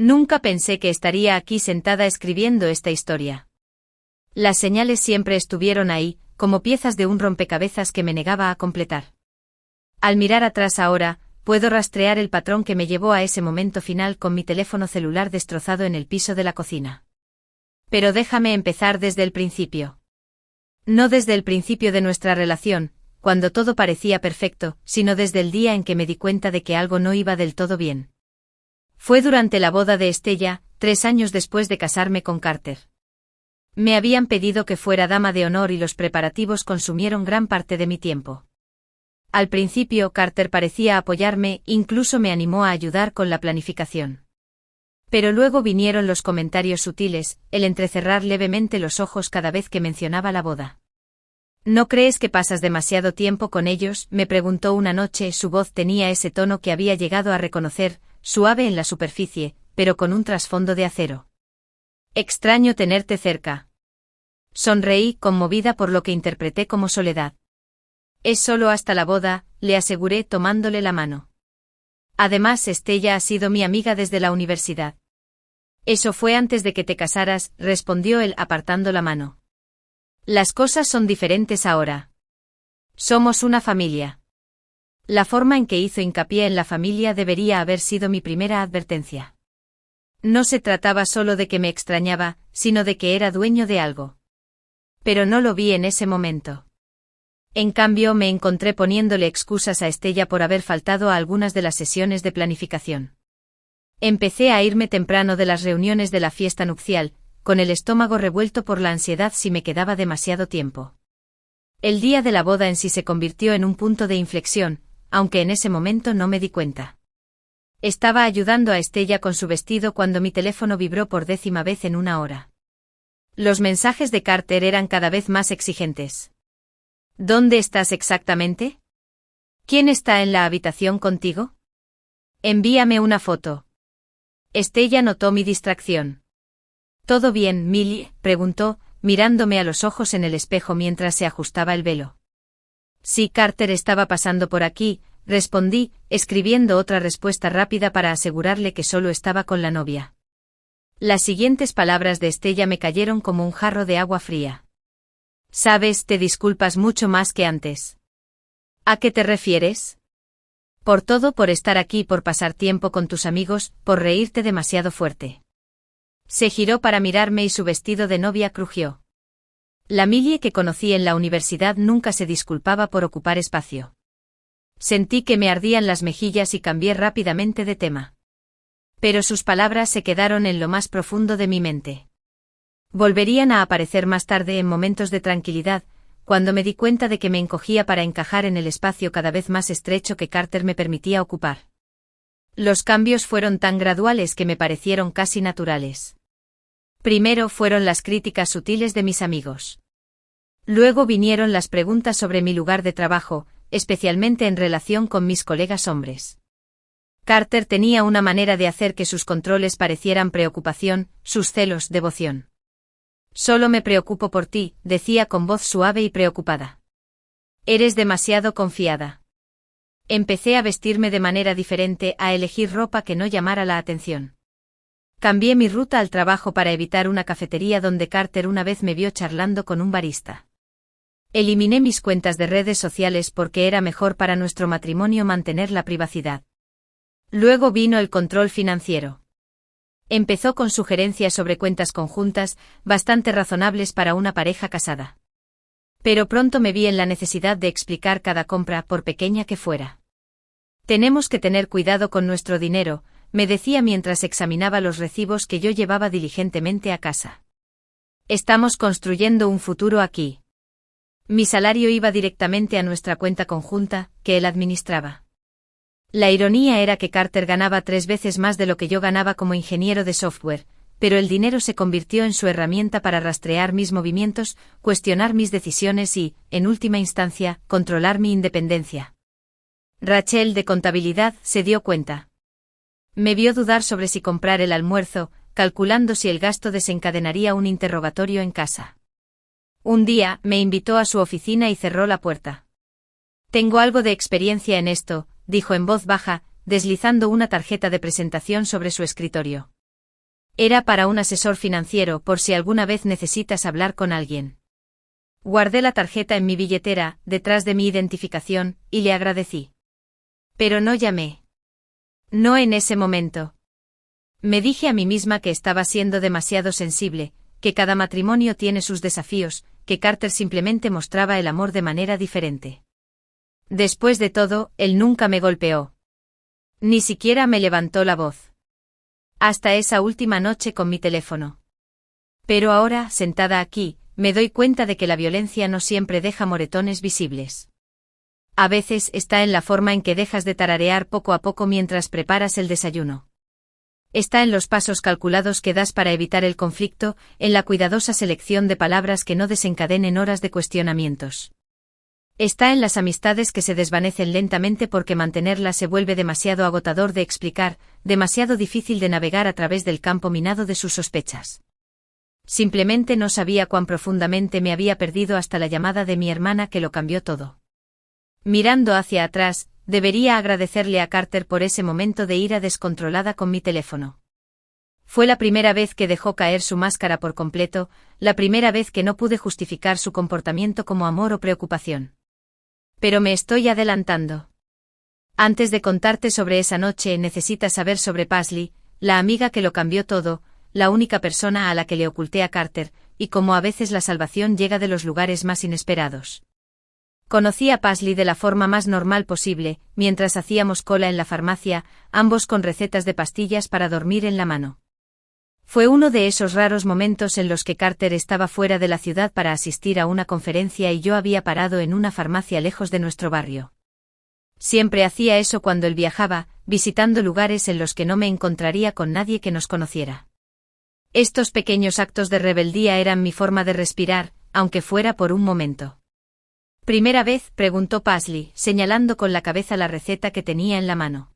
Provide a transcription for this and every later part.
Nunca pensé que estaría aquí sentada escribiendo esta historia. Las señales siempre estuvieron ahí, como piezas de un rompecabezas que me negaba a completar. Al mirar atrás ahora, puedo rastrear el patrón que me llevó a ese momento final con mi teléfono celular destrozado en el piso de la cocina. Pero déjame empezar desde el principio. No desde el principio de nuestra relación, cuando todo parecía perfecto, sino desde el día en que me di cuenta de que algo no iba del todo bien. Fue durante la boda de Estella, 3 años después de casarme con Carter. Me habían pedido que fuera dama de honor y los preparativos consumieron gran parte de mi tiempo. Al principio Carter parecía apoyarme, incluso me animó a ayudar con la planificación. Pero luego vinieron los comentarios sutiles, el entrecerrar levemente los ojos cada vez que mencionaba la boda. ¿No crees que pasas demasiado tiempo con ellos?, me preguntó una noche. Su voz tenía ese tono que había llegado a reconocer, suave en la superficie, pero con un trasfondo de acero. Extraño tenerte cerca. Sonreí, conmovida por lo que interpreté como soledad. Es solo hasta la boda, le aseguré tomándole la mano. Además, Estella ha sido mi amiga desde la universidad. Eso fue antes de que te casaras, respondió él apartando la mano. Las cosas son diferentes ahora. Somos una familia. La forma en que hizo hincapié en la familia debería haber sido mi primera advertencia. No se trataba solo de que me extrañaba, sino de que era dueño de algo. Pero no lo vi en ese momento. En cambio, me encontré poniéndole excusas a Estella por haber faltado a algunas de las sesiones de planificación. Empecé a irme temprano de las reuniones de la fiesta nupcial, con el estómago revuelto por la ansiedad si me quedaba demasiado tiempo. El día de la boda en sí se convirtió en un punto de inflexión, aunque en ese momento no me di cuenta. Estaba ayudando a Estella con su vestido cuando mi teléfono vibró por 10ª vez en una hora. Los mensajes de Carter eran cada vez más exigentes. ¿Dónde estás exactamente? ¿Quién está en la habitación contigo? Envíame una foto. Estella notó mi distracción. ¿Todo bien, Millie?, preguntó, mirándome a los ojos en el espejo mientras se ajustaba el velo. Sí, Carter estaba pasando por aquí, respondí, escribiendo otra respuesta rápida para asegurarle que solo estaba con la novia. Las siguientes palabras de Estella me cayeron como un jarro de agua fría. Sabes, te disculpas mucho más que antes. ¿A qué te refieres? Por todo, por estar aquí, por pasar tiempo con tus amigos, por reírte demasiado fuerte. Se giró para mirarme y su vestido de novia crujió. La Millie que conocí en la universidad nunca se disculpaba por ocupar espacio. Sentí que me ardían las mejillas y cambié rápidamente de tema. Pero sus palabras se quedaron en lo más profundo de mi mente. Volverían a aparecer más tarde en momentos de tranquilidad, cuando me di cuenta de que me encogía para encajar en el espacio cada vez más estrecho que Carter me permitía ocupar. Los cambios fueron tan graduales que me parecieron casi naturales. Primero fueron las críticas sutiles de mis amigos. Luego vinieron las preguntas sobre mi lugar de trabajo, especialmente en relación con mis colegas hombres. Carter tenía una manera de hacer que sus controles parecieran preocupación, sus celos devoción. Solo me preocupo por ti, decía con voz suave y preocupada. Eres demasiado confiada. Empecé a vestirme de manera diferente, a elegir ropa que no llamara la atención. Cambié mi ruta al trabajo para evitar una cafetería donde Carter una vez me vio charlando con un barista. Eliminé mis cuentas de redes sociales porque era mejor para nuestro matrimonio mantener la privacidad. Luego vino el control financiero. Empezó con sugerencias sobre cuentas conjuntas, bastante razonables para una pareja casada. Pero pronto me vi en la necesidad de explicar cada compra, por pequeña que fuera. Tenemos que tener cuidado con nuestro dinero, me decía mientras examinaba los recibos que yo llevaba diligentemente a casa. Estamos construyendo un futuro aquí. Mi salario iba directamente a nuestra cuenta conjunta, que él administraba. La ironía era que Carter ganaba 3 veces más de lo que yo ganaba como ingeniero de software, pero el dinero se convirtió en su herramienta para rastrear mis movimientos, cuestionar mis decisiones y, en última instancia, controlar mi independencia. Rachel de contabilidad se dio cuenta. Me vio dudar sobre si comprar el almuerzo, calculando si el gasto desencadenaría un interrogatorio en casa. Un día, me invitó a su oficina y cerró la puerta. Tengo algo de experiencia en esto, dijo en voz baja, deslizando una tarjeta de presentación sobre su escritorio. Era para un asesor financiero por si alguna vez necesitas hablar con alguien. Guardé la tarjeta en mi billetera, detrás de mi identificación, y le agradecí. Pero no llamé. No en ese momento. Me dije a mí misma que estaba siendo demasiado sensible, que cada matrimonio tiene sus desafíos, que Carter simplemente mostraba el amor de manera diferente. Después de todo, él nunca me golpeó. Ni siquiera me levantó la voz. Hasta esa última noche con mi teléfono. Pero ahora, sentada aquí, me doy cuenta de que la violencia no siempre deja moretones visibles. A veces está en la forma en que dejas de tararear poco a poco mientras preparas el desayuno. Está en los pasos calculados que das para evitar el conflicto, en la cuidadosa selección de palabras que no desencadenen horas de cuestionamientos. Está en las amistades que se desvanecen lentamente porque mantenerlas se vuelve demasiado agotador de explicar, demasiado difícil de navegar a través del campo minado de sus sospechas. Simplemente no sabía cuán profundamente me había perdido hasta la llamada de mi hermana que lo cambió todo. Mirando hacia atrás, debería agradecerle a Carter por ese momento de ira descontrolada con mi teléfono. Fue la primera vez que dejó caer su máscara por completo, la primera vez que no pude justificar su comportamiento como amor o preocupación. Pero me estoy adelantando. Antes de contarte sobre esa noche necesitas saber sobre Paisley, la amiga que lo cambió todo, la única persona a la que le oculté a Carter, y cómo a veces la salvación llega de los lugares más inesperados. Conocí a Paisley de la forma más normal posible, mientras hacíamos cola en la farmacia, ambos con recetas de pastillas para dormir en la mano. Fue uno de esos raros momentos en los que Carter estaba fuera de la ciudad para asistir a una conferencia y yo había parado en una farmacia lejos de nuestro barrio. Siempre hacía eso cuando él viajaba, visitando lugares en los que no me encontraría con nadie que nos conociera. Estos pequeños actos de rebeldía eran mi forma de respirar, aunque fuera por un momento. ¿Primera vez?, preguntó Paisley, señalando con la cabeza la receta que tenía en la mano.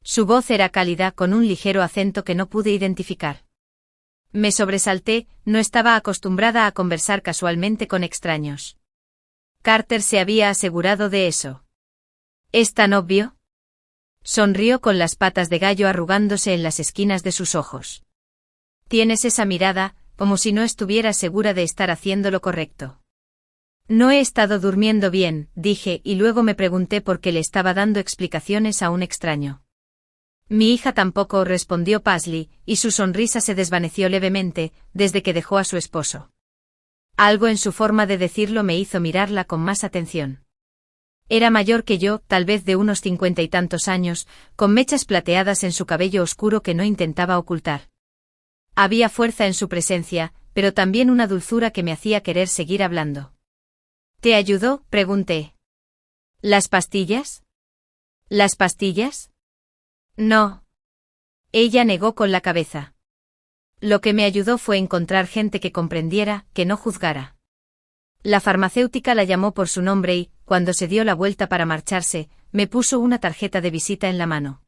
Su voz era cálida con un ligero acento que no pude identificar. Me sobresalté, no estaba acostumbrada a conversar casualmente con extraños. Carter se había asegurado de eso. ¿Es tan obvio? Sonrió con las patas de gallo arrugándose en las esquinas de sus ojos. Tienes esa mirada, como si no estuvieras segura de estar haciendo lo correcto. No he estado durmiendo bien, dije, y luego me pregunté por qué le estaba dando explicaciones a un extraño. Mi hija tampoco, respondió Paisley, y su sonrisa se desvaneció levemente, desde que dejó a su esposo. Algo en su forma de decirlo me hizo mirarla con más atención. Era mayor que yo, tal vez de unos 50 y tantos años, con mechas plateadas en su cabello oscuro que no intentaba ocultar. Había fuerza en su presencia, pero también una dulzura que me hacía querer seguir hablando. ¿Te ayudó?, pregunté. ¿Las pastillas? ¿Las pastillas? No. Ella negó con la cabeza. Lo que me ayudó fue encontrar gente que comprendiera, que no juzgara. La farmacéutica la llamó por su nombre y, cuando se dio la vuelta para marcharse, me puso una tarjeta de visita en la mano.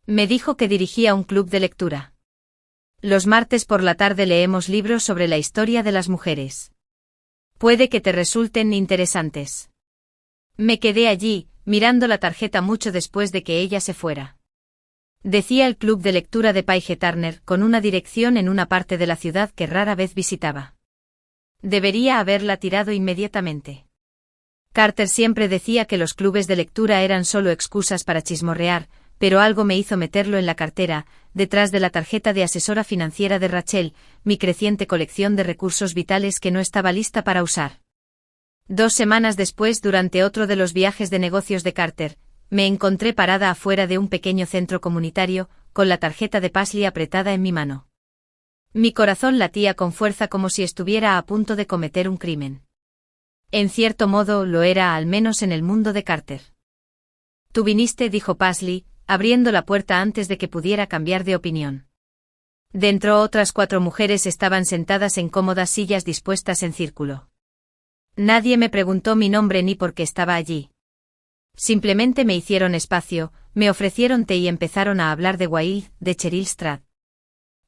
Me dijo que dirigía un club de lectura. Los martes por la tarde leemos libros sobre la historia de las mujeres. Puede que te resulten interesantes. Me quedé allí, mirando la tarjeta mucho después de que ella se fuera. Decía el club de lectura de Paige Turner, con una dirección en una parte de la ciudad que rara vez visitaba. Debería haberla tirado inmediatamente. Carter siempre decía que los clubes de lectura eran solo excusas para chismorrear, pero algo me hizo meterlo en la cartera, detrás de la tarjeta de asesora financiera de Rachel, mi creciente colección de recursos vitales que no estaba lista para usar. 2 semanas después, durante otro de los viajes de negocios de Carter, me encontré parada afuera de un pequeño centro comunitario, con la tarjeta de Paisley apretada en mi mano. Mi corazón latía con fuerza como si estuviera a punto de cometer un crimen. En cierto modo lo era, al menos en el mundo de Carter. Tú viniste, dijo Paisley, abriendo la puerta antes de que pudiera cambiar de opinión. Dentro otras 4 mujeres estaban sentadas en cómodas sillas dispuestas en círculo. Nadie me preguntó mi nombre ni por qué estaba allí. Simplemente me hicieron espacio, me ofrecieron té y empezaron a hablar de Wild, de Cheryl Strad.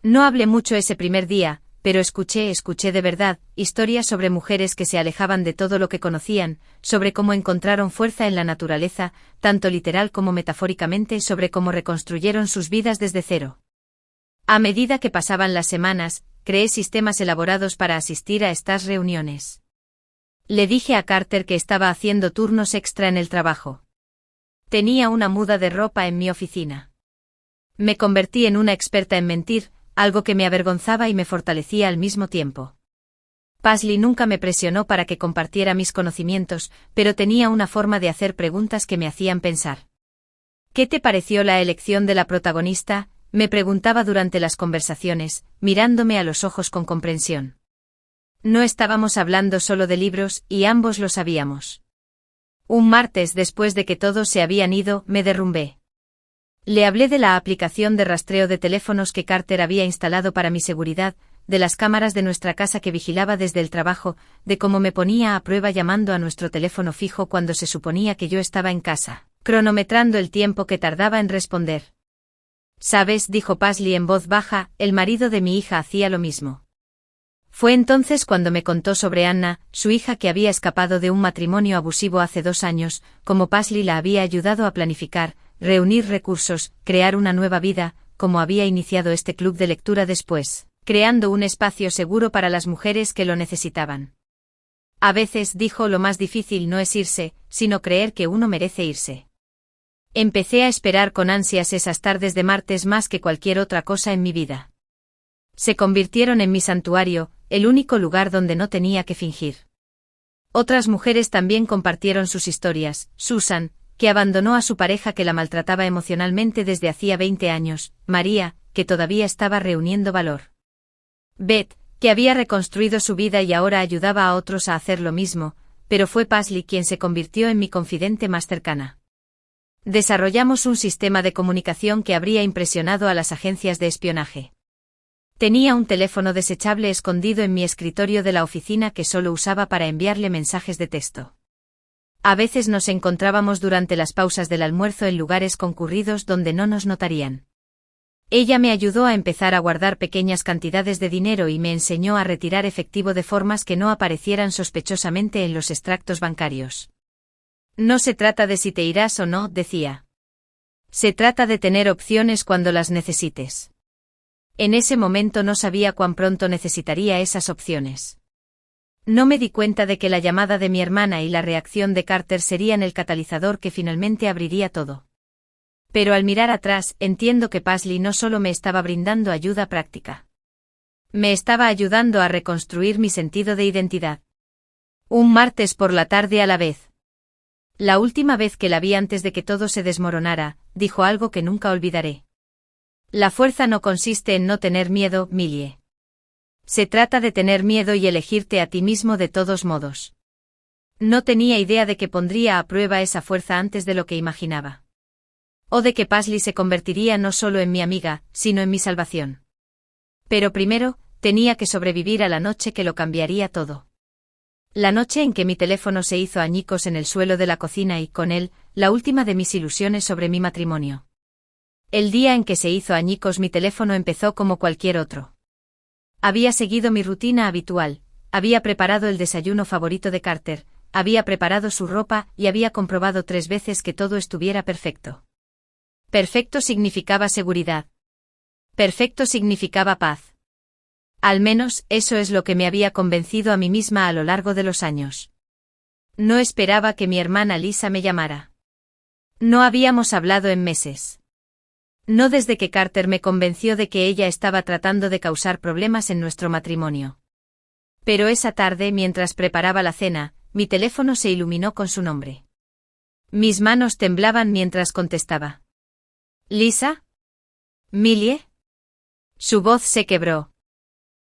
No hablé mucho ese primer día, pero escuché de verdad, historias sobre mujeres que se alejaban de todo lo que conocían, sobre cómo encontraron fuerza en la naturaleza, tanto literal como metafóricamente, sobre cómo reconstruyeron sus vidas desde cero. A medida que pasaban las semanas, creé sistemas elaborados para asistir a estas reuniones. Le dije a Carter que estaba haciendo turnos extra en el trabajo. Tenía una muda de ropa en mi oficina. Me convertí en una experta en mentir, algo que me avergonzaba y me fortalecía al mismo tiempo. Paisley nunca me presionó para que compartiera mis conocimientos, pero tenía una forma de hacer preguntas que me hacían pensar. ¿Qué te pareció la elección de la protagonista?, me preguntaba durante las conversaciones, mirándome a los ojos con comprensión. No estábamos hablando solo de libros, y ambos lo sabíamos. Un martes después de que todos se habían ido, me derrumbé. Le hablé de la aplicación de rastreo de teléfonos que Carter había instalado para mi seguridad, de las cámaras de nuestra casa que vigilaba desde el trabajo, de cómo me ponía a prueba llamando a nuestro teléfono fijo cuando se suponía que yo estaba en casa, cronometrando el tiempo que tardaba en responder. «¿Sabes?», dijo Paisley en voz baja, «el marido de mi hija hacía lo mismo». Fue entonces cuando me contó sobre Anna, su hija que había escapado de un matrimonio abusivo hace 2 años, cómo Paisley la había ayudado a planificar, reunir recursos, crear una nueva vida, cómo había iniciado este club de lectura después, creando un espacio seguro para las mujeres que lo necesitaban. A veces, dijo, lo más difícil no es irse, sino creer que uno merece irse. Empecé a esperar con ansias esas tardes de martes más que cualquier otra cosa en mi vida. Se convirtieron en mi santuario, el único lugar donde no tenía que fingir. Otras mujeres también compartieron sus historias. Susan, que abandonó a su pareja que la maltrataba emocionalmente desde hacía 20 años, María, que todavía estaba reuniendo valor. Beth, que había reconstruido su vida y ahora ayudaba a otros a hacer lo mismo, pero fue Paisley quien se convirtió en mi confidente más cercana. Desarrollamos un sistema de comunicación que habría impresionado a las agencias de espionaje. Tenía un teléfono desechable escondido en mi escritorio de la oficina que solo usaba para enviarle mensajes de texto. A veces nos encontrábamos durante las pausas del almuerzo en lugares concurridos donde no nos notarían. Ella me ayudó a empezar a guardar pequeñas cantidades de dinero y me enseñó a retirar efectivo de formas que no aparecieran sospechosamente en los extractos bancarios. No se trata de si te irás o no, decía. Se trata de tener opciones cuando las necesites. En ese momento no sabía cuán pronto necesitaría esas opciones. No me di cuenta de que la llamada de mi hermana y la reacción de Carter serían el catalizador que finalmente abriría todo. Pero al mirar atrás, entiendo que Paisley no solo me estaba brindando ayuda práctica. Me estaba ayudando a reconstruir mi sentido de identidad. Un martes por la tarde a la vez. La última vez que la vi antes de que todo se desmoronara, dijo algo que nunca olvidaré. La fuerza no consiste en no tener miedo, Millie. Se trata de tener miedo y elegirte a ti mismo de todos modos. No tenía idea de que pondría a prueba esa fuerza antes de lo que imaginaba. O de que Paisley se convertiría no solo en mi amiga, sino en mi salvación. Pero primero, tenía que sobrevivir a la noche que lo cambiaría todo. La noche en que mi teléfono se hizo añicos en el suelo de la cocina y, con él, la última de mis ilusiones sobre mi matrimonio. El día en que se hizo añicos mi teléfono empezó como cualquier otro. Había seguido mi rutina habitual, había preparado el desayuno favorito de Carter, había preparado su ropa y había comprobado 3 veces que todo estuviera perfecto. Perfecto significaba seguridad. Perfecto significaba paz. Al menos, eso es lo que me había convencido a mí misma a lo largo de los años. No esperaba que mi hermana Lisa me llamara. No habíamos hablado en meses. No desde que Carter me convenció de que ella estaba tratando de causar problemas en nuestro matrimonio. Pero esa tarde, mientras preparaba la cena, mi teléfono se iluminó con su nombre. Mis manos temblaban mientras contestaba. ¿Lisa? ¿Millie? Su voz se quebró.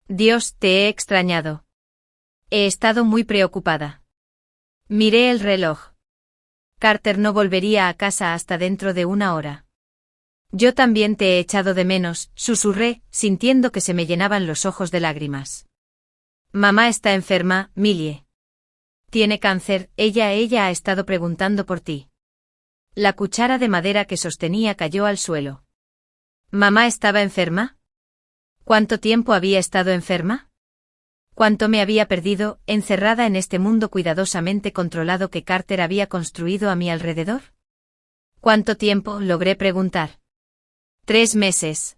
Dios, te he extrañado. He estado muy preocupada. Miré el reloj. Carter no volvería a casa hasta dentro de 1 hora. Yo también te he echado de menos, susurré, sintiendo que se me llenaban los ojos de lágrimas. Mamá está enferma, Millie. Tiene cáncer, ella ha estado preguntando por ti. La cuchara de madera que sostenía cayó al suelo. ¿Mamá estaba enferma? ¿Cuánto tiempo había estado enferma? ¿Cuánto me había perdido, encerrada en este mundo cuidadosamente controlado que Carter había construido a mi alrededor? ¿Cuánto tiempo?, logré preguntar. 3 meses.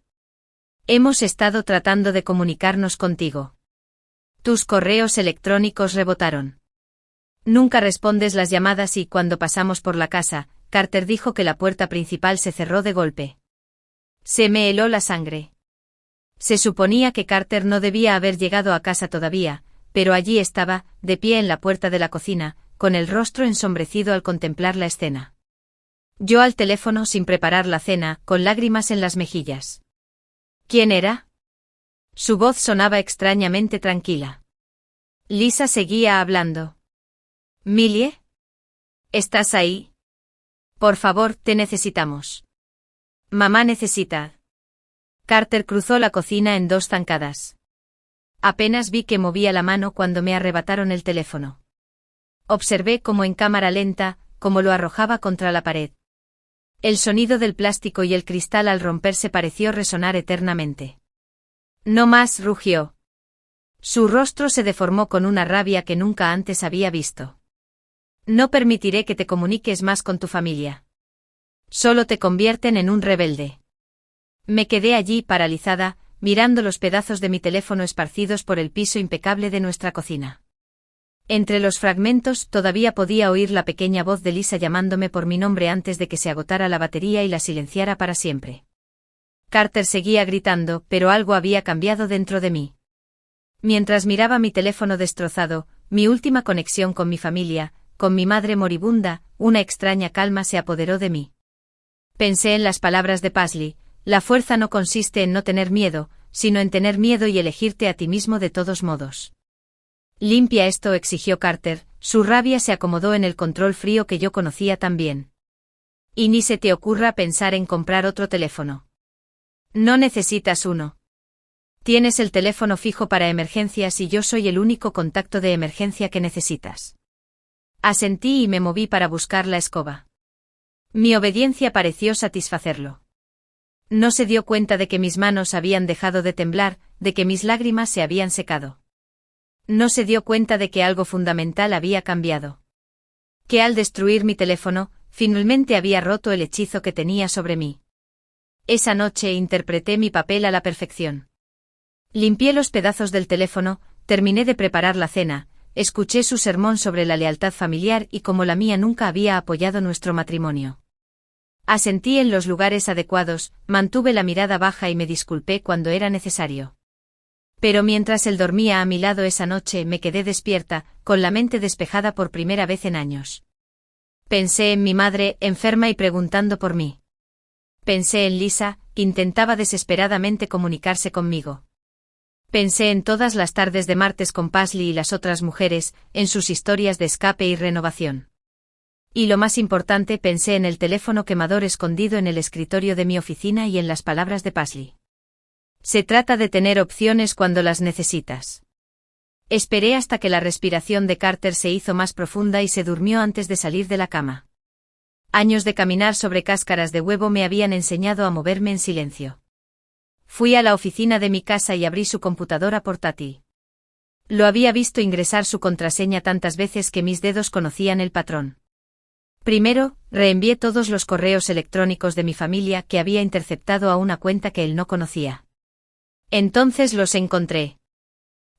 Hemos estado tratando de comunicarnos contigo. Tus correos electrónicos rebotaron. Nunca respondes las llamadas y cuando pasamos por la casa, Carter dijo que la puerta principal se cerró de golpe. Se me heló la sangre. Se suponía que Carter no debía haber llegado a casa todavía, pero allí estaba, de pie en la puerta de la cocina, con el rostro ensombrecido al contemplar la escena. Yo al teléfono sin preparar la cena, con lágrimas en las mejillas. ¿Quién era? Su voz sonaba extrañamente tranquila. Lisa seguía hablando. ¿Millie? ¿Estás ahí? Por favor, te necesitamos. Mamá necesita. Carter cruzó la cocina en 2 zancadas. Apenas vi que movía la mano cuando me arrebataron el teléfono. Observé cómo en cámara lenta, cómo lo arrojaba contra la pared. El sonido del plástico y el cristal al romperse pareció resonar eternamente. No más, rugió. Su rostro se deformó con una rabia que nunca antes había visto. No permitiré que te comuniques más con tu familia. Solo te convierten en un rebelde. Me quedé allí paralizada, mirando los pedazos de mi teléfono esparcidos por el piso impecable de nuestra cocina. Entre los fragmentos todavía podía oír la pequeña voz de Lisa llamándome por mi nombre antes de que se agotara la batería y la silenciara para siempre. Carter seguía gritando, pero algo había cambiado dentro de mí. Mientras miraba mi teléfono destrozado, mi última conexión con mi familia, con mi madre moribunda, una extraña calma se apoderó de mí. Pensé en las palabras de Paisley: la fuerza no consiste en no tener miedo, sino en tener miedo y elegirte a ti mismo de todos modos. Limpia esto, exigió Carter, su rabia se acomodó en el control frío que yo conocía tan bien. Y ni se te ocurra pensar en comprar otro teléfono. No necesitas uno. Tienes el teléfono fijo para emergencias y yo soy el único contacto de emergencia que necesitas. Asentí y me moví para buscar la escoba. Mi obediencia pareció satisfacerlo. No se dio cuenta de que mis manos habían dejado de temblar, de que mis lágrimas se habían secado. No se dio cuenta de que algo fundamental había cambiado. Que al destruir mi teléfono, finalmente había roto el hechizo que tenía sobre mí. Esa noche interpreté mi papel a la perfección. Limpié los pedazos del teléfono, terminé de preparar la cena, escuché su sermón sobre la lealtad familiar y cómo la mía nunca había apoyado nuestro matrimonio. Asentí en los lugares adecuados, mantuve la mirada baja y me disculpé cuando era necesario. Pero mientras él dormía a mi lado esa noche me quedé despierta, con la mente despejada por primera vez en años. Pensé en mi madre, enferma y preguntando por mí. Pensé en Lisa, que intentaba desesperadamente comunicarse conmigo. Pensé en todas las tardes de martes con Paisley y las otras mujeres, en sus historias de escape y renovación. Y lo más importante, pensé en el teléfono quemador escondido en el escritorio de mi oficina y en las palabras de Paisley. Se trata de tener opciones cuando las necesitas. Esperé hasta que la respiración de Carter se hizo más profunda y se durmió antes de salir de la cama. Años de caminar sobre cáscaras de huevo me habían enseñado a moverme en silencio. Fui a la oficina de mi casa y abrí su computadora portátil. Lo había visto ingresar su contraseña tantas veces que mis dedos conocían el patrón. Primero, reenvié todos los correos electrónicos de mi familia que había interceptado a una cuenta que él no conocía. Entonces los encontré.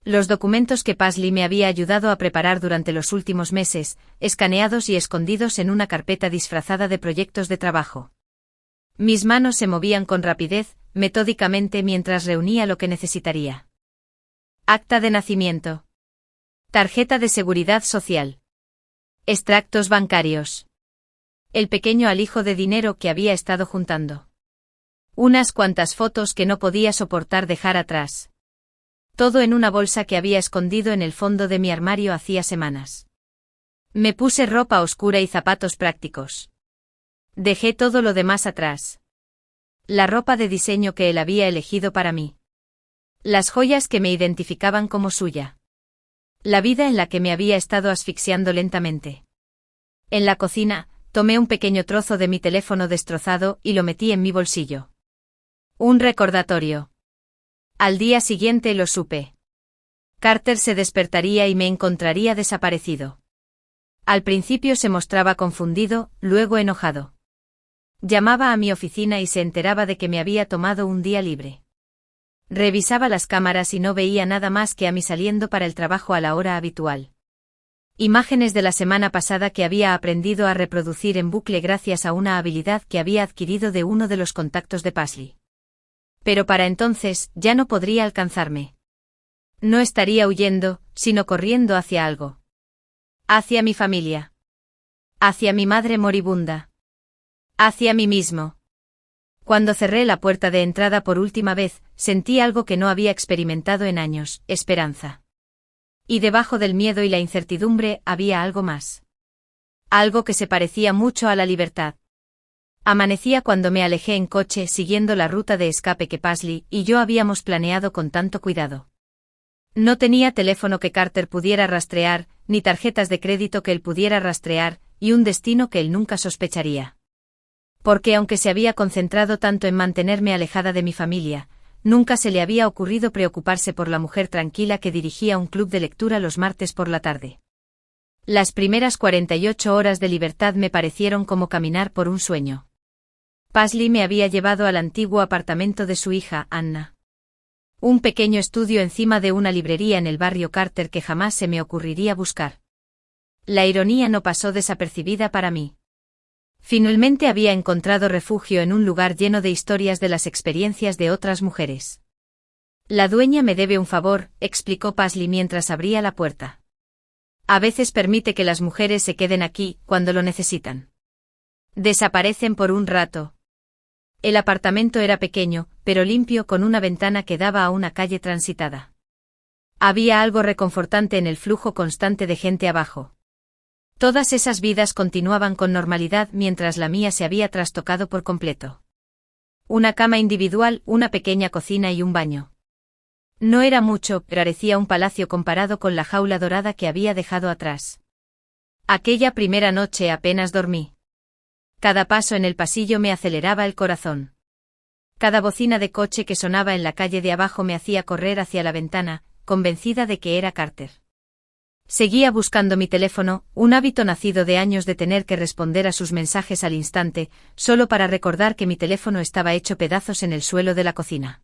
Los documentos que Paisley me había ayudado a preparar durante los últimos meses, escaneados y escondidos en una carpeta disfrazada de proyectos de trabajo. Mis manos se movían con rapidez, metódicamente mientras reunía lo que necesitaría. Acta de nacimiento. Tarjeta de seguridad social. Extractos bancarios. El pequeño alijo de dinero que había estado juntando. Unas cuantas fotos que no podía soportar dejar atrás. Todo en una bolsa que había escondido en el fondo de mi armario hacía semanas. Me puse ropa oscura y zapatos prácticos. Dejé todo lo demás atrás. La ropa de diseño que él había elegido para mí. Las joyas que me identificaban como suya. La vida en la que me había estado asfixiando lentamente. En la cocina, tomé un pequeño trozo de mi teléfono destrozado y lo metí en mi bolsillo. Un recordatorio. Al día siguiente lo supe. Carter se despertaría y me encontraría desaparecido. Al principio se mostraba confundido, luego enojado. Llamaba a mi oficina y se enteraba de que me había tomado un día libre. Revisaba las cámaras y no veía nada más que a mí saliendo para el trabajo a la hora habitual. Imágenes de la semana pasada que había aprendido a reproducir en bucle gracias a una habilidad que había adquirido de uno de los contactos de Paisley. Pero para entonces, ya no podría alcanzarme. No estaría huyendo, sino corriendo hacia algo. Hacia mi familia. Hacia mi madre moribunda. Hacia mí mismo. Cuando cerré la puerta de entrada por última vez, sentí algo que no había experimentado en años, esperanza. Y debajo del miedo y la incertidumbre había algo más. Algo que se parecía mucho a la libertad. Amanecía cuando me alejé en coche siguiendo la ruta de escape que Paisley y yo habíamos planeado con tanto cuidado. No tenía teléfono que Carter pudiera rastrear, ni tarjetas de crédito que él pudiera rastrear, y un destino que él nunca sospecharía. Porque aunque se había concentrado tanto en mantenerme alejada de mi familia, nunca se le había ocurrido preocuparse por la mujer tranquila que dirigía un club de lectura los martes por la tarde. Las primeras 48 horas de libertad me parecieron como caminar por un sueño. Paisley me había llevado al antiguo apartamento de su hija, Anna. Un pequeño estudio encima de una librería en el barrio Carter que jamás se me ocurriría buscar. La ironía no pasó desapercibida para mí. Finalmente había encontrado refugio en un lugar lleno de historias de las experiencias de otras mujeres. La dueña me debe un favor, explicó Paisley mientras abría la puerta. A veces permite que las mujeres se queden aquí, cuando lo necesitan. Desaparecen por un rato. El apartamento era pequeño, pero limpio con una ventana que daba a una calle transitada. Había algo reconfortante en el flujo constante de gente abajo. Todas esas vidas continuaban con normalidad mientras la mía se había trastocado por completo. Una cama individual, una pequeña cocina y un baño. No era mucho, pero parecía un palacio comparado con la jaula dorada que había dejado atrás. Aquella primera noche apenas dormí. Cada paso en el pasillo me aceleraba el corazón. Cada bocina de coche que sonaba en la calle de abajo me hacía correr hacia la ventana, convencida de que era Carter. Seguía buscando mi teléfono, un hábito nacido de años de tener que responder a sus mensajes al instante, solo para recordar que mi teléfono estaba hecho pedazos en el suelo de la cocina.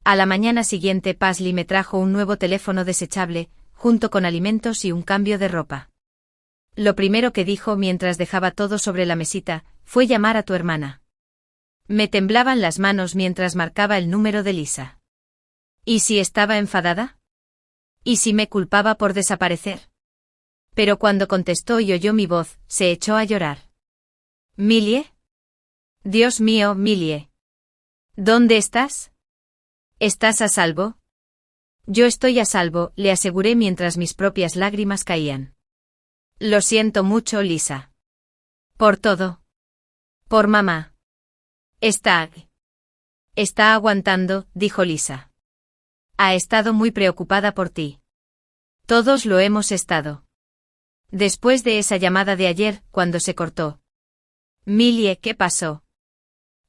A la mañana siguiente Paisley me trajo un nuevo teléfono desechable, junto con alimentos y un cambio de ropa. Lo primero que dijo mientras dejaba todo sobre la mesita, fue llamar a tu hermana. Me temblaban las manos mientras marcaba el número de Lisa. ¿Y si estaba enfadada? ¿Y si me culpaba por desaparecer? Pero cuando contestó y oyó mi voz, se echó a llorar. ¿Millie? Dios mío, Millie. ¿Dónde estás? ¿Estás a salvo? Yo estoy a salvo, le aseguré mientras mis propias lágrimas caían. Lo siento mucho, Lisa. Por todo. Por mamá. Está aguantando, dijo Lisa. Ha estado muy preocupada por ti. Todos lo hemos estado. Después de esa llamada de ayer, cuando se cortó. Millie, ¿qué pasó?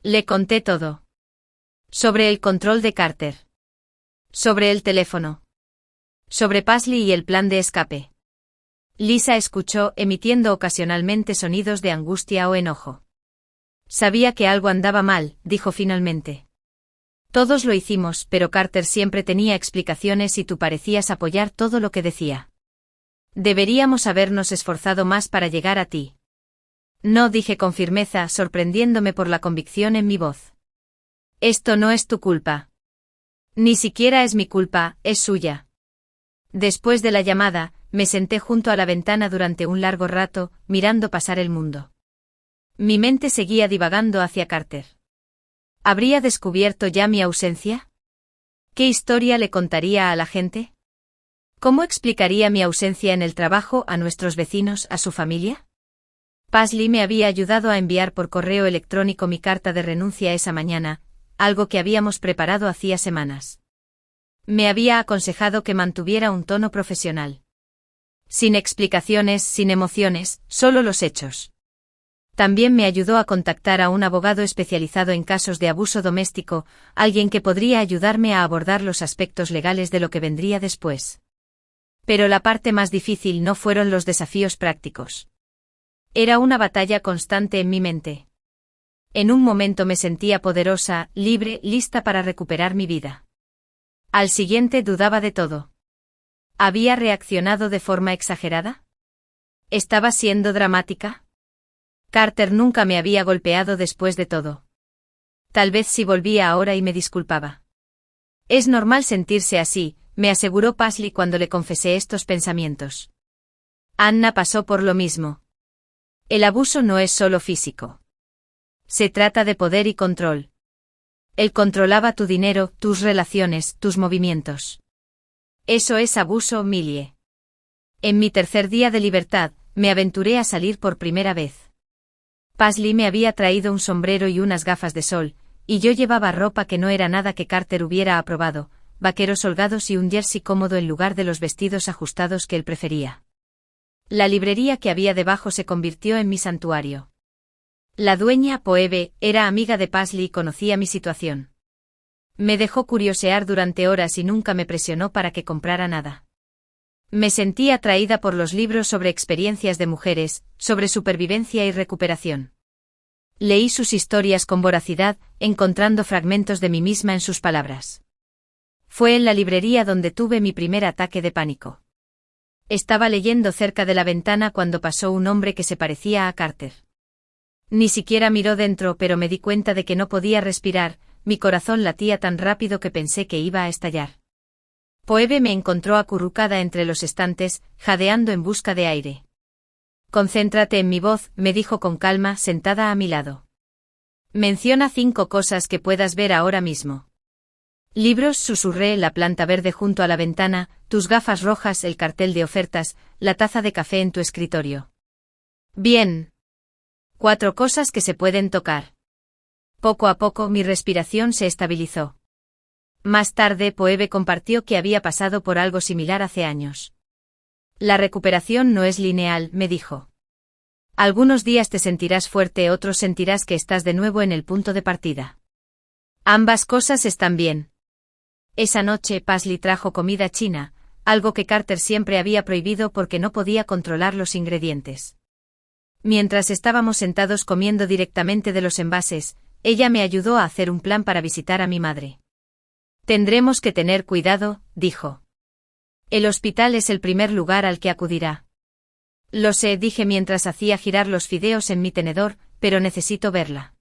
Le conté todo. Sobre el control de Carter. Sobre el teléfono. Sobre Paisley y el plan de escape. Lisa escuchó, emitiendo ocasionalmente sonidos de angustia o enojo. Sabía que algo andaba mal, dijo finalmente. Todos lo hicimos, pero Carter siempre tenía explicaciones y tú parecías apoyar todo lo que decía. Deberíamos habernos esforzado más para llegar a ti. No, dije con firmeza, sorprendiéndome por la convicción en mi voz. Esto no es tu culpa. Ni siquiera es mi culpa, es suya. Después de la llamada, me senté junto a la ventana durante un largo rato, mirando pasar el mundo. Mi mente seguía divagando hacia Carter. ¿Habría descubierto ya mi ausencia? ¿Qué historia le contaría a la gente? ¿Cómo explicaría mi ausencia en el trabajo a nuestros vecinos, a su familia? Paisley me había ayudado a enviar por correo electrónico mi carta de renuncia esa mañana, algo que habíamos preparado hacía semanas. Me había aconsejado que mantuviera un tono profesional. Sin explicaciones, sin emociones, solo los hechos. También me ayudó a contactar a un abogado especializado en casos de abuso doméstico, alguien que podría ayudarme a abordar los aspectos legales de lo que vendría después. Pero la parte más difícil no fueron los desafíos prácticos. Era una batalla constante en mi mente. En un momento me sentía poderosa, libre, lista para recuperar mi vida. Al siguiente dudaba de todo. ¿Había reaccionado de forma exagerada? ¿Estaba siendo dramática? Carter nunca me había golpeado después de todo. Tal vez si volvía ahora y me disculpaba. Es normal sentirse así, me aseguró Paisley cuando le confesé estos pensamientos. Anna pasó por lo mismo. El abuso no es solo físico. Se trata de poder y control. Él controlaba tu dinero, tus relaciones, tus movimientos. Eso es abuso, Millie. En mi tercer día de libertad, me aventuré a salir por primera vez. Paisley me había traído un sombrero y unas gafas de sol, y yo llevaba ropa que no era nada que Carter hubiera aprobado, vaqueros holgados y un jersey cómodo en lugar de los vestidos ajustados que él prefería. La librería que había debajo se convirtió en mi santuario. La dueña, Phoebe, era amiga de Paisley y conocía mi situación. Me dejó curiosear durante horas y nunca me presionó para que comprara nada. Me sentí atraída por los libros sobre experiencias de mujeres, sobre supervivencia y recuperación. Leí sus historias con voracidad, encontrando fragmentos de mí misma en sus palabras. Fue en la librería donde tuve mi primer ataque de pánico. Estaba leyendo cerca de la ventana cuando pasó un hombre que se parecía a Carter. Ni siquiera miró dentro, pero me di cuenta de que no podía respirar, mi corazón latía tan rápido que pensé que iba a estallar. Phoebe me encontró acurrucada entre los estantes, jadeando en busca de aire. Concéntrate en mi voz, me dijo con calma, sentada a mi lado. Menciona 5 cosas que puedas ver ahora mismo. Libros, susurré, la planta verde junto a la ventana, tus gafas rojas, el cartel de ofertas, la taza de café en tu escritorio. Bien. 4 cosas que se pueden tocar. Poco a poco mi respiración se estabilizó. Más tarde Phoebe compartió que había pasado por algo similar hace años. La recuperación no es lineal, me dijo. Algunos días te sentirás fuerte, otros sentirás que estás de nuevo en el punto de partida. Ambas cosas están bien. Esa noche Paisley trajo comida china, algo que Carter siempre había prohibido porque no podía controlar los ingredientes. Mientras estábamos sentados comiendo directamente de los envases, ella me ayudó a hacer un plan para visitar a mi madre. Tendremos que tener cuidado, dijo. El hospital es el primer lugar al que acudirá. Lo sé, dije mientras hacía girar los fideos en mi tenedor, pero necesito verla.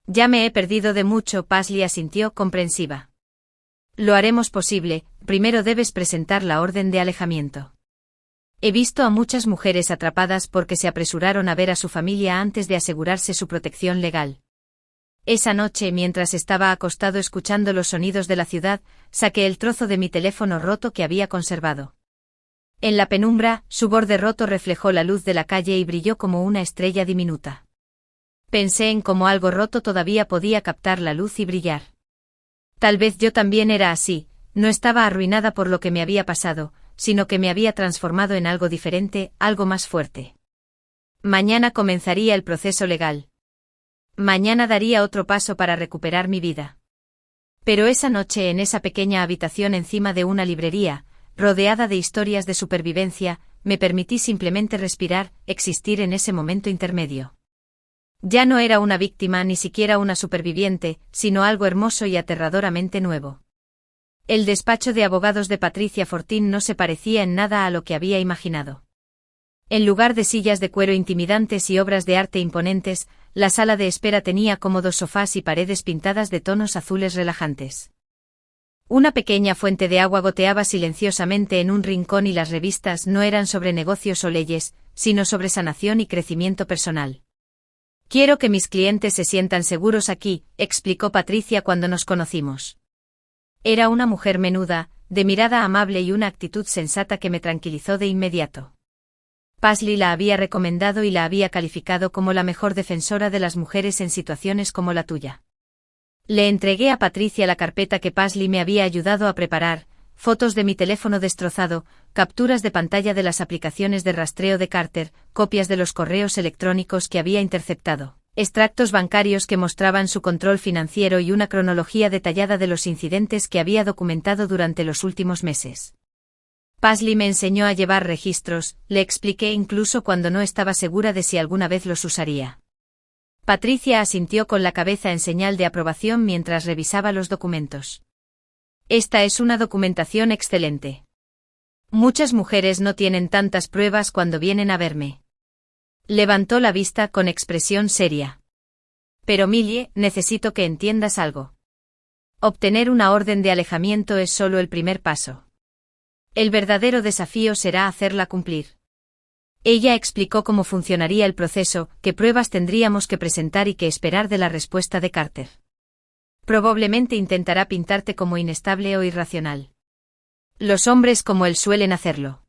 Ya me he perdido de mucho, Paisley asintió comprensiva. Lo haremos posible, primero debes presentar la orden de alejamiento. He visto a muchas mujeres atrapadas porque se apresuraron a ver a su familia antes de asegurarse su protección legal. Esa noche, mientras estaba acostado escuchando los sonidos de la ciudad, saqué el trozo de mi teléfono roto que había conservado. En la penumbra, su borde roto reflejó la luz de la calle y brilló como una estrella diminuta. Pensé en cómo algo roto todavía podía captar la luz y brillar. Tal vez yo también era así, no estaba arruinada por lo que me había pasado, sino que me había transformado en algo diferente, algo más fuerte. Mañana comenzaría el proceso legal. Mañana daría otro paso para recuperar mi vida. Pero esa noche en esa pequeña habitación encima de una librería, rodeada de historias de supervivencia, me permití simplemente respirar, existir en ese momento intermedio. Ya no era una víctima ni siquiera una superviviente, sino algo hermoso y aterradoramente nuevo. El despacho de abogados de Patricia Fortin no se parecía en nada a lo que había imaginado. En lugar de sillas de cuero intimidantes y obras de arte imponentes, la sala de espera tenía cómodos sofás y paredes pintadas de tonos azules relajantes. Una pequeña fuente de agua goteaba silenciosamente en un rincón y las revistas no eran sobre negocios o leyes, sino sobre sanación y crecimiento personal. Quiero que mis clientes se sientan seguros aquí, explicó Patricia cuando nos conocimos. Era una mujer menuda, de mirada amable y una actitud sensata que me tranquilizó de inmediato. Paisley la había recomendado y la había calificado como la mejor defensora de las mujeres en situaciones como la tuya. Le entregué a Patricia la carpeta que Paisley me había ayudado a preparar, fotos de mi teléfono destrozado, capturas de pantalla de las aplicaciones de rastreo de Carter, copias de los correos electrónicos que había interceptado, extractos bancarios que mostraban su control financiero y una cronología detallada de los incidentes que había documentado durante los últimos meses. Paisley me enseñó a llevar registros, le expliqué incluso cuando no estaba segura de si alguna vez los usaría. Patricia asintió con la cabeza en señal de aprobación mientras revisaba los documentos. Esta es una documentación excelente. Muchas mujeres no tienen tantas pruebas cuando vienen a verme. Levantó la vista con expresión seria. Pero Millie, necesito que entiendas algo. Obtener una orden de alejamiento es solo el primer paso. El verdadero desafío será hacerla cumplir. Ella explicó cómo funcionaría el proceso, qué pruebas tendríamos que presentar y qué esperar de la respuesta de Carter. Probablemente intentará pintarte como inestable o irracional. Los hombres como él suelen hacerlo.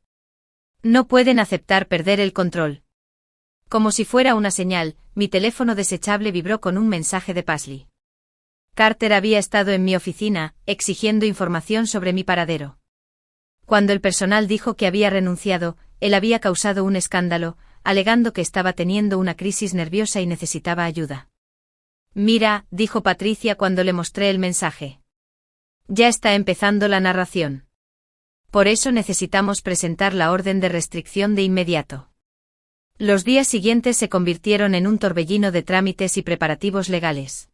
No pueden aceptar perder el control. Como si fuera una señal, mi teléfono desechable vibró con un mensaje de Paisley. Carter había estado en mi oficina, exigiendo información sobre mi paradero. Cuando el personal dijo que había renunciado, él había causado un escándalo, alegando que estaba teniendo una crisis nerviosa y necesitaba ayuda. Mira, dijo Patricia cuando le mostré el mensaje. Ya está empezando la narración. Por eso necesitamos presentar la orden de restricción de inmediato. Los días siguientes se convirtieron en un torbellino de trámites y preparativos legales.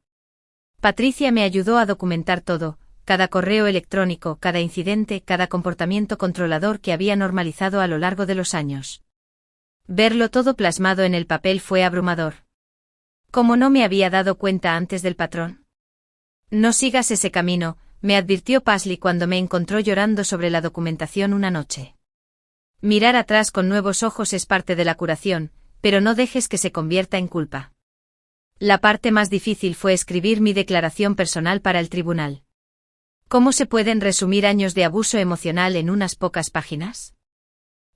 Patricia me ayudó a documentar todo, cada correo electrónico, cada incidente, cada comportamiento controlador que había normalizado a lo largo de los años. Verlo todo plasmado en el papel fue abrumador. ¿Cómo no me había dado cuenta antes del patrón? No sigas ese camino, me advirtió Paisley cuando me encontró llorando sobre la documentación una noche. Mirar atrás con nuevos ojos es parte de la curación, pero no dejes que se convierta en culpa. La parte más difícil fue escribir mi declaración personal para el tribunal. ¿Cómo se pueden resumir años de abuso emocional en unas pocas páginas?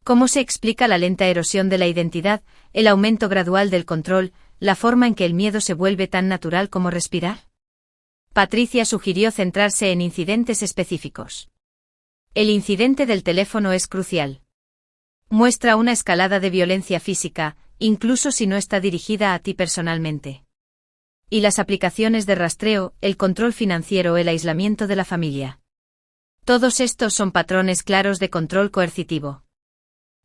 ¿Cómo se explica la lenta erosión de la identidad, el aumento gradual del control, la forma en que el miedo se vuelve tan natural como respirar? Patricia sugirió centrarse en incidentes específicos. El incidente del teléfono es crucial. Muestra una escalada de violencia física, incluso si no está dirigida a ti personalmente. Y las aplicaciones de rastreo, el control financiero, el aislamiento de la familia. Todos estos son patrones claros de control coercitivo.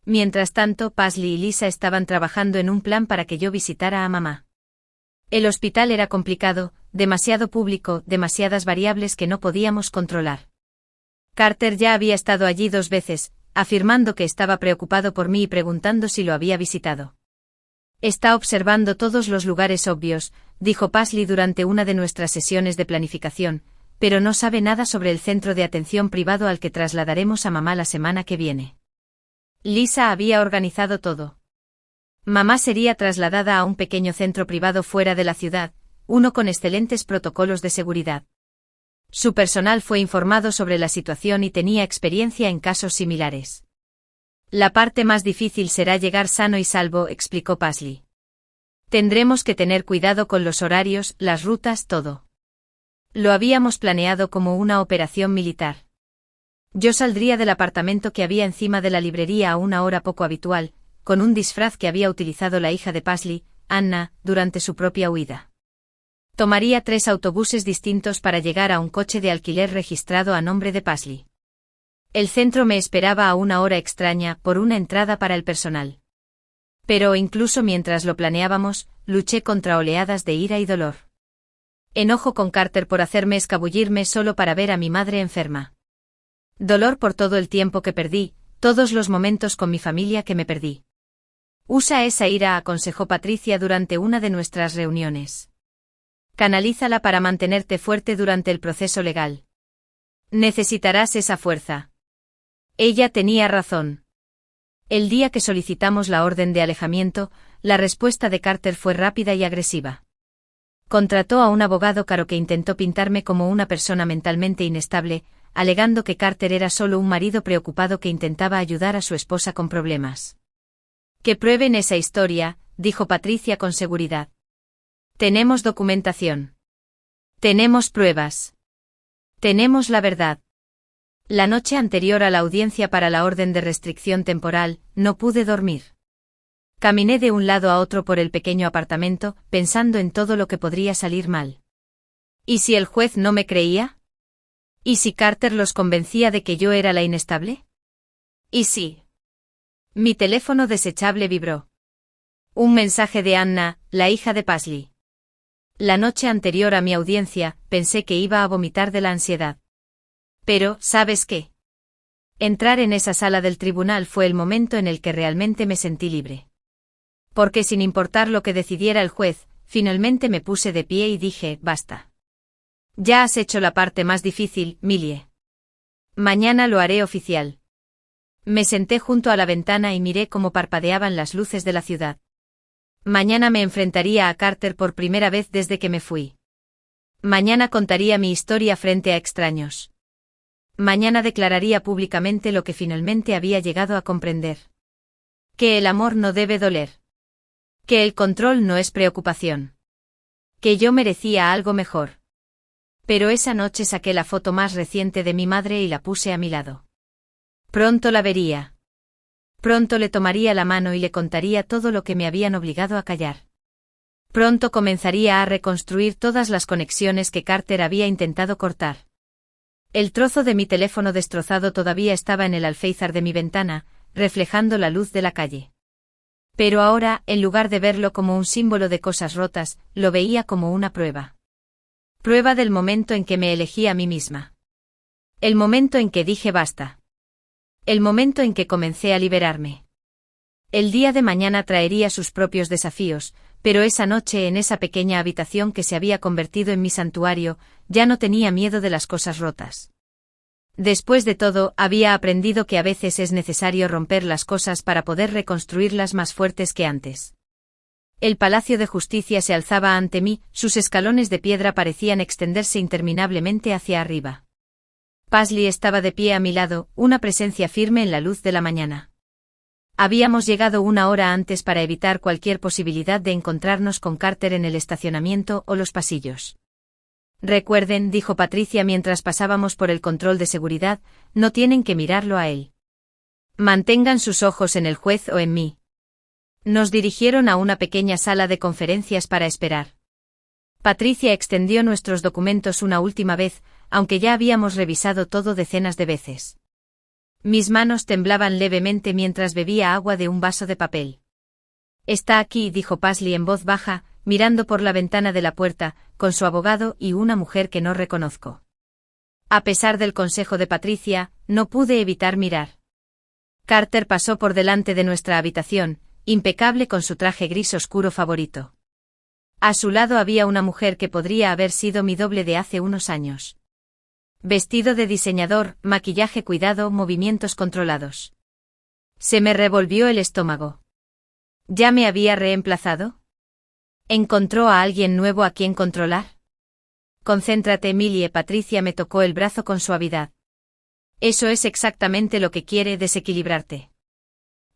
Mientras tanto, Paisley y Lisa estaban trabajando en un plan para que yo visitara a mamá. El hospital era complicado, demasiado público, demasiadas variables que no podíamos controlar. Carter ya había estado allí 2 veces, afirmando que estaba preocupado por mí y preguntando si lo había visitado. Está observando todos los lugares obvios, dijo Paisley durante una de nuestras sesiones de planificación, pero no sabe nada sobre el centro de atención privado al que trasladaremos a mamá la semana que viene. Lisa había organizado todo. Mamá sería trasladada a un pequeño centro privado fuera de la ciudad, uno con excelentes protocolos de seguridad. Su personal fue informado sobre la situación y tenía experiencia en casos similares. La parte más difícil será llegar sano y salvo, explicó Paisley. Tendremos que tener cuidado con los horarios, las rutas, todo. Lo habíamos planeado como una operación militar. Yo saldría del apartamento que había encima de la librería a una hora poco habitual, con un disfraz que había utilizado la hija de Paisley, Anna, durante su propia huida. Tomaría 3 autobuses distintos para llegar a un coche de alquiler registrado a nombre de Paisley. El centro me esperaba a una hora extraña, por una entrada para el personal. Pero incluso mientras lo planeábamos, luché contra oleadas de ira y dolor. Enojo con Carter por hacerme escabullirme solo para ver a mi madre enferma. Dolor por todo el tiempo que perdí, todos los momentos con mi familia que me perdí. Usa esa ira, aconsejó Patricia durante una de nuestras reuniones. Canalízala para mantenerte fuerte durante el proceso legal. Necesitarás esa fuerza. Ella tenía razón. El día que solicitamos la orden de alejamiento, la respuesta de Carter fue rápida y agresiva. Contrató a un abogado caro que intentó pintarme como una persona mentalmente inestable, alegando que Carter era solo un marido preocupado que intentaba ayudar a su esposa con problemas. Que prueben esa historia, dijo Patricia con seguridad. Tenemos documentación. Tenemos pruebas. Tenemos la verdad. La noche anterior a la audiencia para la orden de restricción temporal, no pude dormir. Caminé de un lado a otro por el pequeño apartamento, pensando en todo lo que podría salir mal. ¿Y si el juez no me creía? ¿Y si Carter los convencía de que yo era la inestable? ¿Y si? Mi teléfono desechable vibró. Un mensaje de Anna, la hija de Paisley. La noche anterior a mi audiencia, pensé que iba a vomitar de la ansiedad. Pero, ¿sabes qué? Entrar en esa sala del tribunal fue el momento en el que realmente me sentí libre. Porque sin importar lo que decidiera el juez, finalmente me puse de pie y dije, basta. Ya has hecho la parte más difícil, Millie. Mañana lo haré oficial. Me senté junto a la ventana y miré cómo parpadeaban las luces de la ciudad. Mañana me enfrentaría a Carter por primera vez desde que me fui. Mañana contaría mi historia frente a extraños. Mañana declararía públicamente lo que finalmente había llegado a comprender. Que el amor no debe doler. Que el control no es preocupación. Que yo merecía algo mejor. Pero esa noche saqué la foto más reciente de mi madre y la puse a mi lado. Pronto la vería. Pronto le tomaría la mano y le contaría todo lo que me habían obligado a callar. Pronto comenzaría a reconstruir todas las conexiones que Carter había intentado cortar. El trozo de mi teléfono destrozado todavía estaba en el alféizar de mi ventana, reflejando la luz de la calle. Pero ahora, en lugar de verlo como un símbolo de cosas rotas, lo veía como una prueba. Prueba del momento en que me elegí a mí misma. El momento en que dije basta. El momento en que comencé a liberarme. El día de mañana traería sus propios desafíos, pero esa noche en esa pequeña habitación que se había convertido en mi santuario, ya no tenía miedo de las cosas rotas. Después de todo, había aprendido que a veces es necesario romper las cosas para poder reconstruirlas más fuertes que antes. El Palacio de Justicia se alzaba ante mí, sus escalones de piedra parecían extenderse interminablemente hacia arriba. Paisley estaba de pie a mi lado, una presencia firme en la luz de la mañana. Habíamos llegado una hora antes para evitar cualquier posibilidad de encontrarnos con Carter en el estacionamiento o los pasillos. Recuerden, dijo Patricia mientras pasábamos por el control de seguridad, no tienen que mirarlo a él. Mantengan sus ojos en el juez o en mí. Nos dirigieron a una pequeña sala de conferencias para esperar. Patricia extendió nuestros documentos una última vez, aunque ya habíamos revisado todo decenas de veces. Mis manos temblaban levemente mientras bebía agua de un vaso de papel. Está aquí, dijo Paisley en voz baja, mirando por la ventana de la puerta, con su abogado y una mujer que no reconozco. A pesar del consejo de Patricia, no pude evitar mirar. Carter pasó por delante de nuestra habitación, impecable con su traje gris oscuro favorito. A su lado había una mujer que podría haber sido mi doble de hace unos años. Vestido de diseñador, maquillaje cuidado, movimientos controlados. Se me revolvió el estómago. ¿Ya me había reemplazado? ¿Encontró a alguien nuevo a quien controlar? Concéntrate, Millie. Patricia me tocó el brazo con suavidad. Eso es exactamente lo que quiere, desequilibrarte.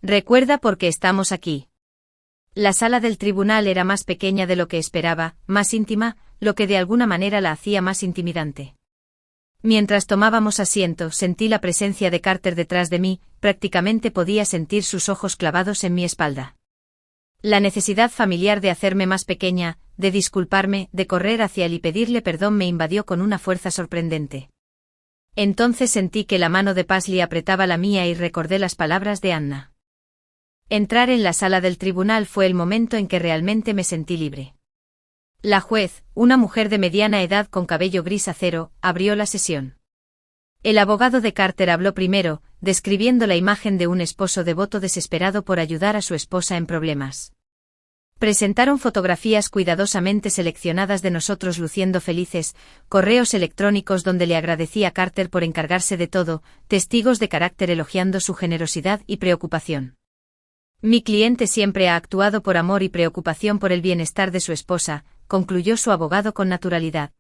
Recuerda por qué estamos aquí. La sala del tribunal era más pequeña de lo que esperaba, más íntima, lo que de alguna manera la hacía más intimidante. Mientras tomábamos asiento, sentí la presencia de Carter detrás de mí, prácticamente podía sentir sus ojos clavados en mi espalda. La necesidad familiar de hacerme más pequeña, de disculparme, de correr hacia él y pedirle perdón me invadió con una fuerza sorprendente. Entonces sentí que la mano de Paisley apretaba la mía y recordé las palabras de Anna. Entrar en la sala del tribunal fue el momento en que realmente me sentí libre. La juez, una mujer de mediana edad con cabello gris acero, abrió la sesión. El abogado de Carter habló primero, describiendo la imagen de un esposo devoto desesperado por ayudar a su esposa en problemas. Presentaron fotografías cuidadosamente seleccionadas de nosotros luciendo felices, correos electrónicos donde le agradecía a Carter por encargarse de todo, testigos de carácter elogiando su generosidad y preocupación. Mi cliente siempre ha actuado por amor y preocupación por el bienestar de su esposa, concluyó su abogado con naturalidad.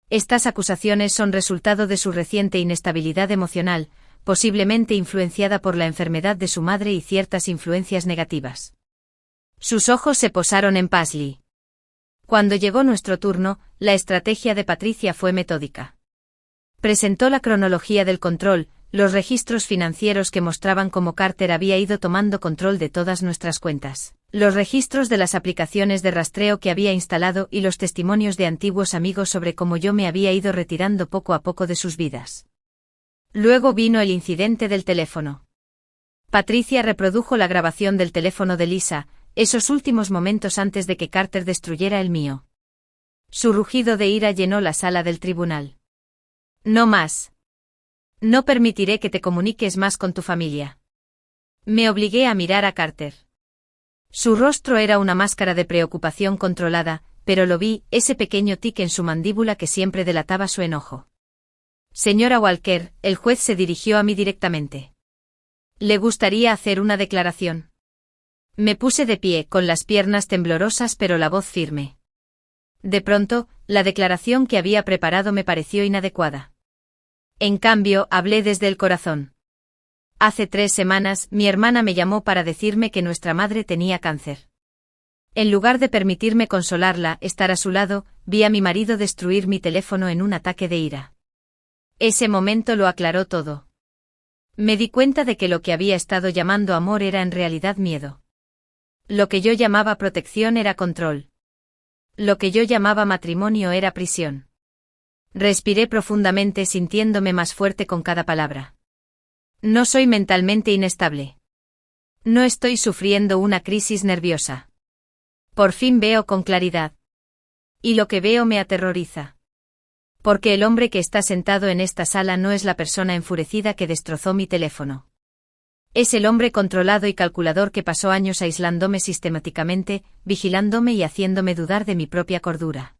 Estas acusaciones son resultado de su reciente inestabilidad emocional, posiblemente influenciada por la enfermedad de su madre y ciertas influencias negativas. Sus ojos se posaron en Paisley. Cuando llegó nuestro turno, la estrategia de Patricia fue metódica. Presentó la cronología del control, los registros financieros que mostraban cómo Carter había ido tomando control de todas nuestras cuentas, los registros de las aplicaciones de rastreo que había instalado y los testimonios de antiguos amigos sobre cómo yo me había ido retirando poco a poco de sus vidas. Luego vino el incidente del teléfono. Patricia reprodujo la grabación del teléfono de Lisa, esos últimos momentos antes de que Carter destruyera el mío. Su rugido de ira llenó la sala del tribunal. No más. No permitiré que te comuniques más con tu familia. Me obligué a mirar a Carter. Su rostro era una máscara de preocupación controlada, pero lo vi, ese pequeño tic en su mandíbula que siempre delataba su enojo. Señora Walker, el juez se dirigió a mí directamente. ¿Le gustaría hacer una declaración? Me puse de pie, con las piernas temblorosas pero la voz firme. De pronto, la declaración que había preparado me pareció inadecuada. En cambio, hablé desde el corazón. Hace 3 semanas, mi hermana me llamó para decirme que nuestra madre tenía cáncer. En lugar de permitirme consolarla, estar a su lado, vi a mi marido destruir mi teléfono en un ataque de ira. Ese momento lo aclaró todo. Me di cuenta de que lo que había estado llamando amor era en realidad miedo. Lo que yo llamaba protección era control. Lo que yo llamaba matrimonio era prisión. Respiré profundamente sintiéndome más fuerte con cada palabra. No soy mentalmente inestable. No estoy sufriendo una crisis nerviosa. Por fin veo con claridad. Y lo que veo me aterroriza. Porque el hombre que está sentado en esta sala no es la persona enfurecida que destrozó mi teléfono. Es el hombre controlado y calculador que pasó años aislándome sistemáticamente, vigilándome y haciéndome dudar de mi propia cordura.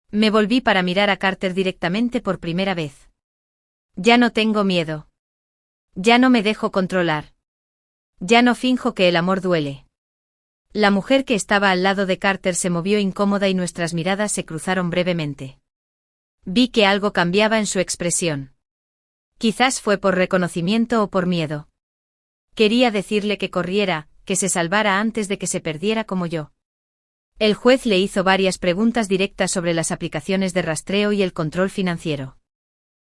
Me volví para mirar a Carter directamente por primera vez. Ya no tengo miedo. Ya no me dejo controlar. Ya no finjo que el amor duele. La mujer que estaba al lado de Carter se movió incómoda y nuestras miradas se cruzaron brevemente. Vi que algo cambiaba en su expresión. Quizás fue por reconocimiento o por miedo. Quería decirle que corriera, que se salvara antes de que se perdiera como yo. El juez le hizo varias preguntas directas sobre las aplicaciones de rastreo y el control financiero.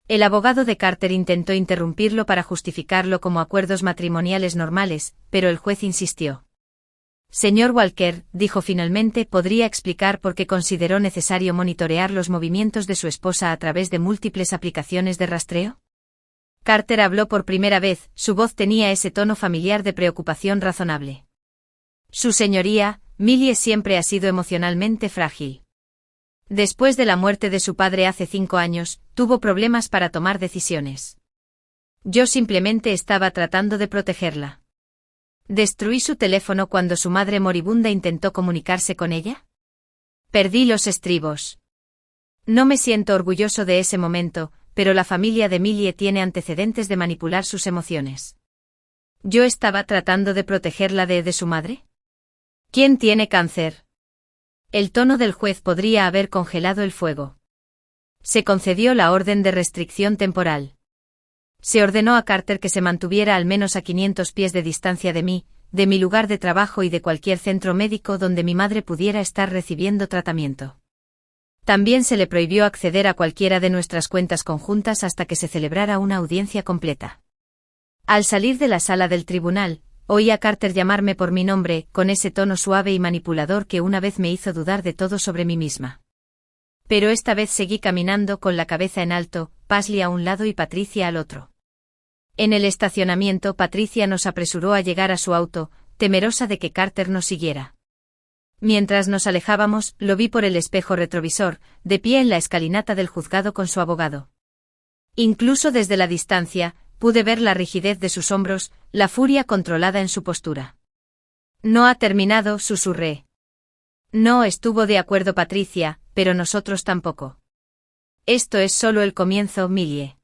El abogado de Carter intentó interrumpirlo para justificarlo como acuerdos matrimoniales normales, pero el juez insistió. Señor Walker, dijo finalmente, ¿podría explicar por qué consideró necesario monitorear los movimientos de su esposa a través de múltiples aplicaciones de rastreo? Carter habló por primera vez, su voz tenía ese tono familiar de preocupación razonable. Su señoría, Millie siempre ha sido emocionalmente frágil. Después de la muerte de su padre hace 5 años, tuvo problemas para tomar decisiones. Yo simplemente estaba tratando de protegerla. ¿Destruí su teléfono cuando su madre moribunda intentó comunicarse con ella? Perdí los estribos. No me siento orgulloso de ese momento, pero la familia de Millie tiene antecedentes de manipular sus emociones. ¿Yo estaba tratando de protegerla de su madre? ¿Quién tiene cáncer? El tono del juez podría haber congelado el fuego. Se concedió la orden de restricción temporal. Se ordenó a Carter que se mantuviera al menos a 500 pies de distancia de mí, de mi lugar de trabajo y de cualquier centro médico donde mi madre pudiera estar recibiendo tratamiento. También se le prohibió acceder a cualquiera de nuestras cuentas conjuntas hasta que se celebrara una audiencia completa. Al salir de la sala del tribunal, oí a Carter llamarme por mi nombre, con ese tono suave y manipulador que una vez me hizo dudar de todo sobre mí misma. Pero esta vez seguí caminando con la cabeza en alto, Paisley a un lado y Patricia al otro. En el estacionamiento Patricia nos apresuró a llegar a su auto, temerosa de que Carter nos siguiera. Mientras nos alejábamos, lo vi por el espejo retrovisor, de pie en la escalinata del juzgado con su abogado. Incluso desde la distancia, pude ver la rigidez de sus hombros, la furia controlada en su postura. No ha terminado, susurré. No estuvo de acuerdo Patricia, pero nosotros tampoco. Esto es solo el comienzo, Millie.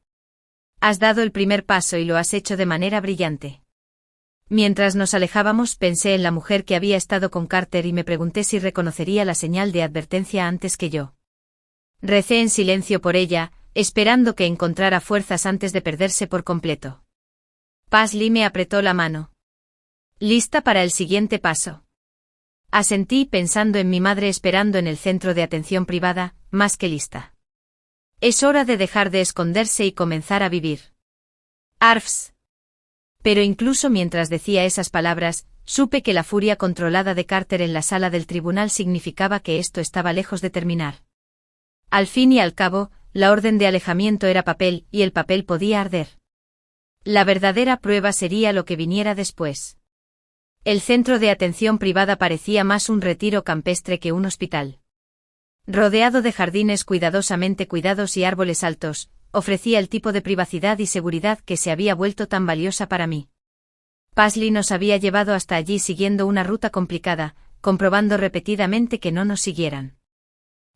Has dado el primer paso y lo has hecho de manera brillante. Mientras nos alejábamos pensé en la mujer que había estado con Carter y me pregunté si reconocería la señal de advertencia antes que yo. Recé en silencio por ella, esperando que encontrara fuerzas antes de perderse por completo. Paisley me apretó la mano. ¿Lista para el siguiente paso? Asentí pensando en mi madre esperando en el centro de atención privada, más que lista. Es hora de dejar de esconderse y comenzar a vivir. Arfs. Pero incluso mientras decía esas palabras, supe que la furia controlada de Carter en la sala del tribunal significaba que esto estaba lejos de terminar. Al fin y al cabo, la orden de alejamiento era papel, y el papel podía arder. La verdadera prueba sería lo que viniera después. El centro de atención privada parecía más un retiro campestre que un hospital. Rodeado de jardines cuidadosamente cuidados y árboles altos, ofrecía el tipo de privacidad y seguridad que se había vuelto tan valiosa para mí. Paisley nos había llevado hasta allí siguiendo una ruta complicada, comprobando repetidamente que no nos siguieran.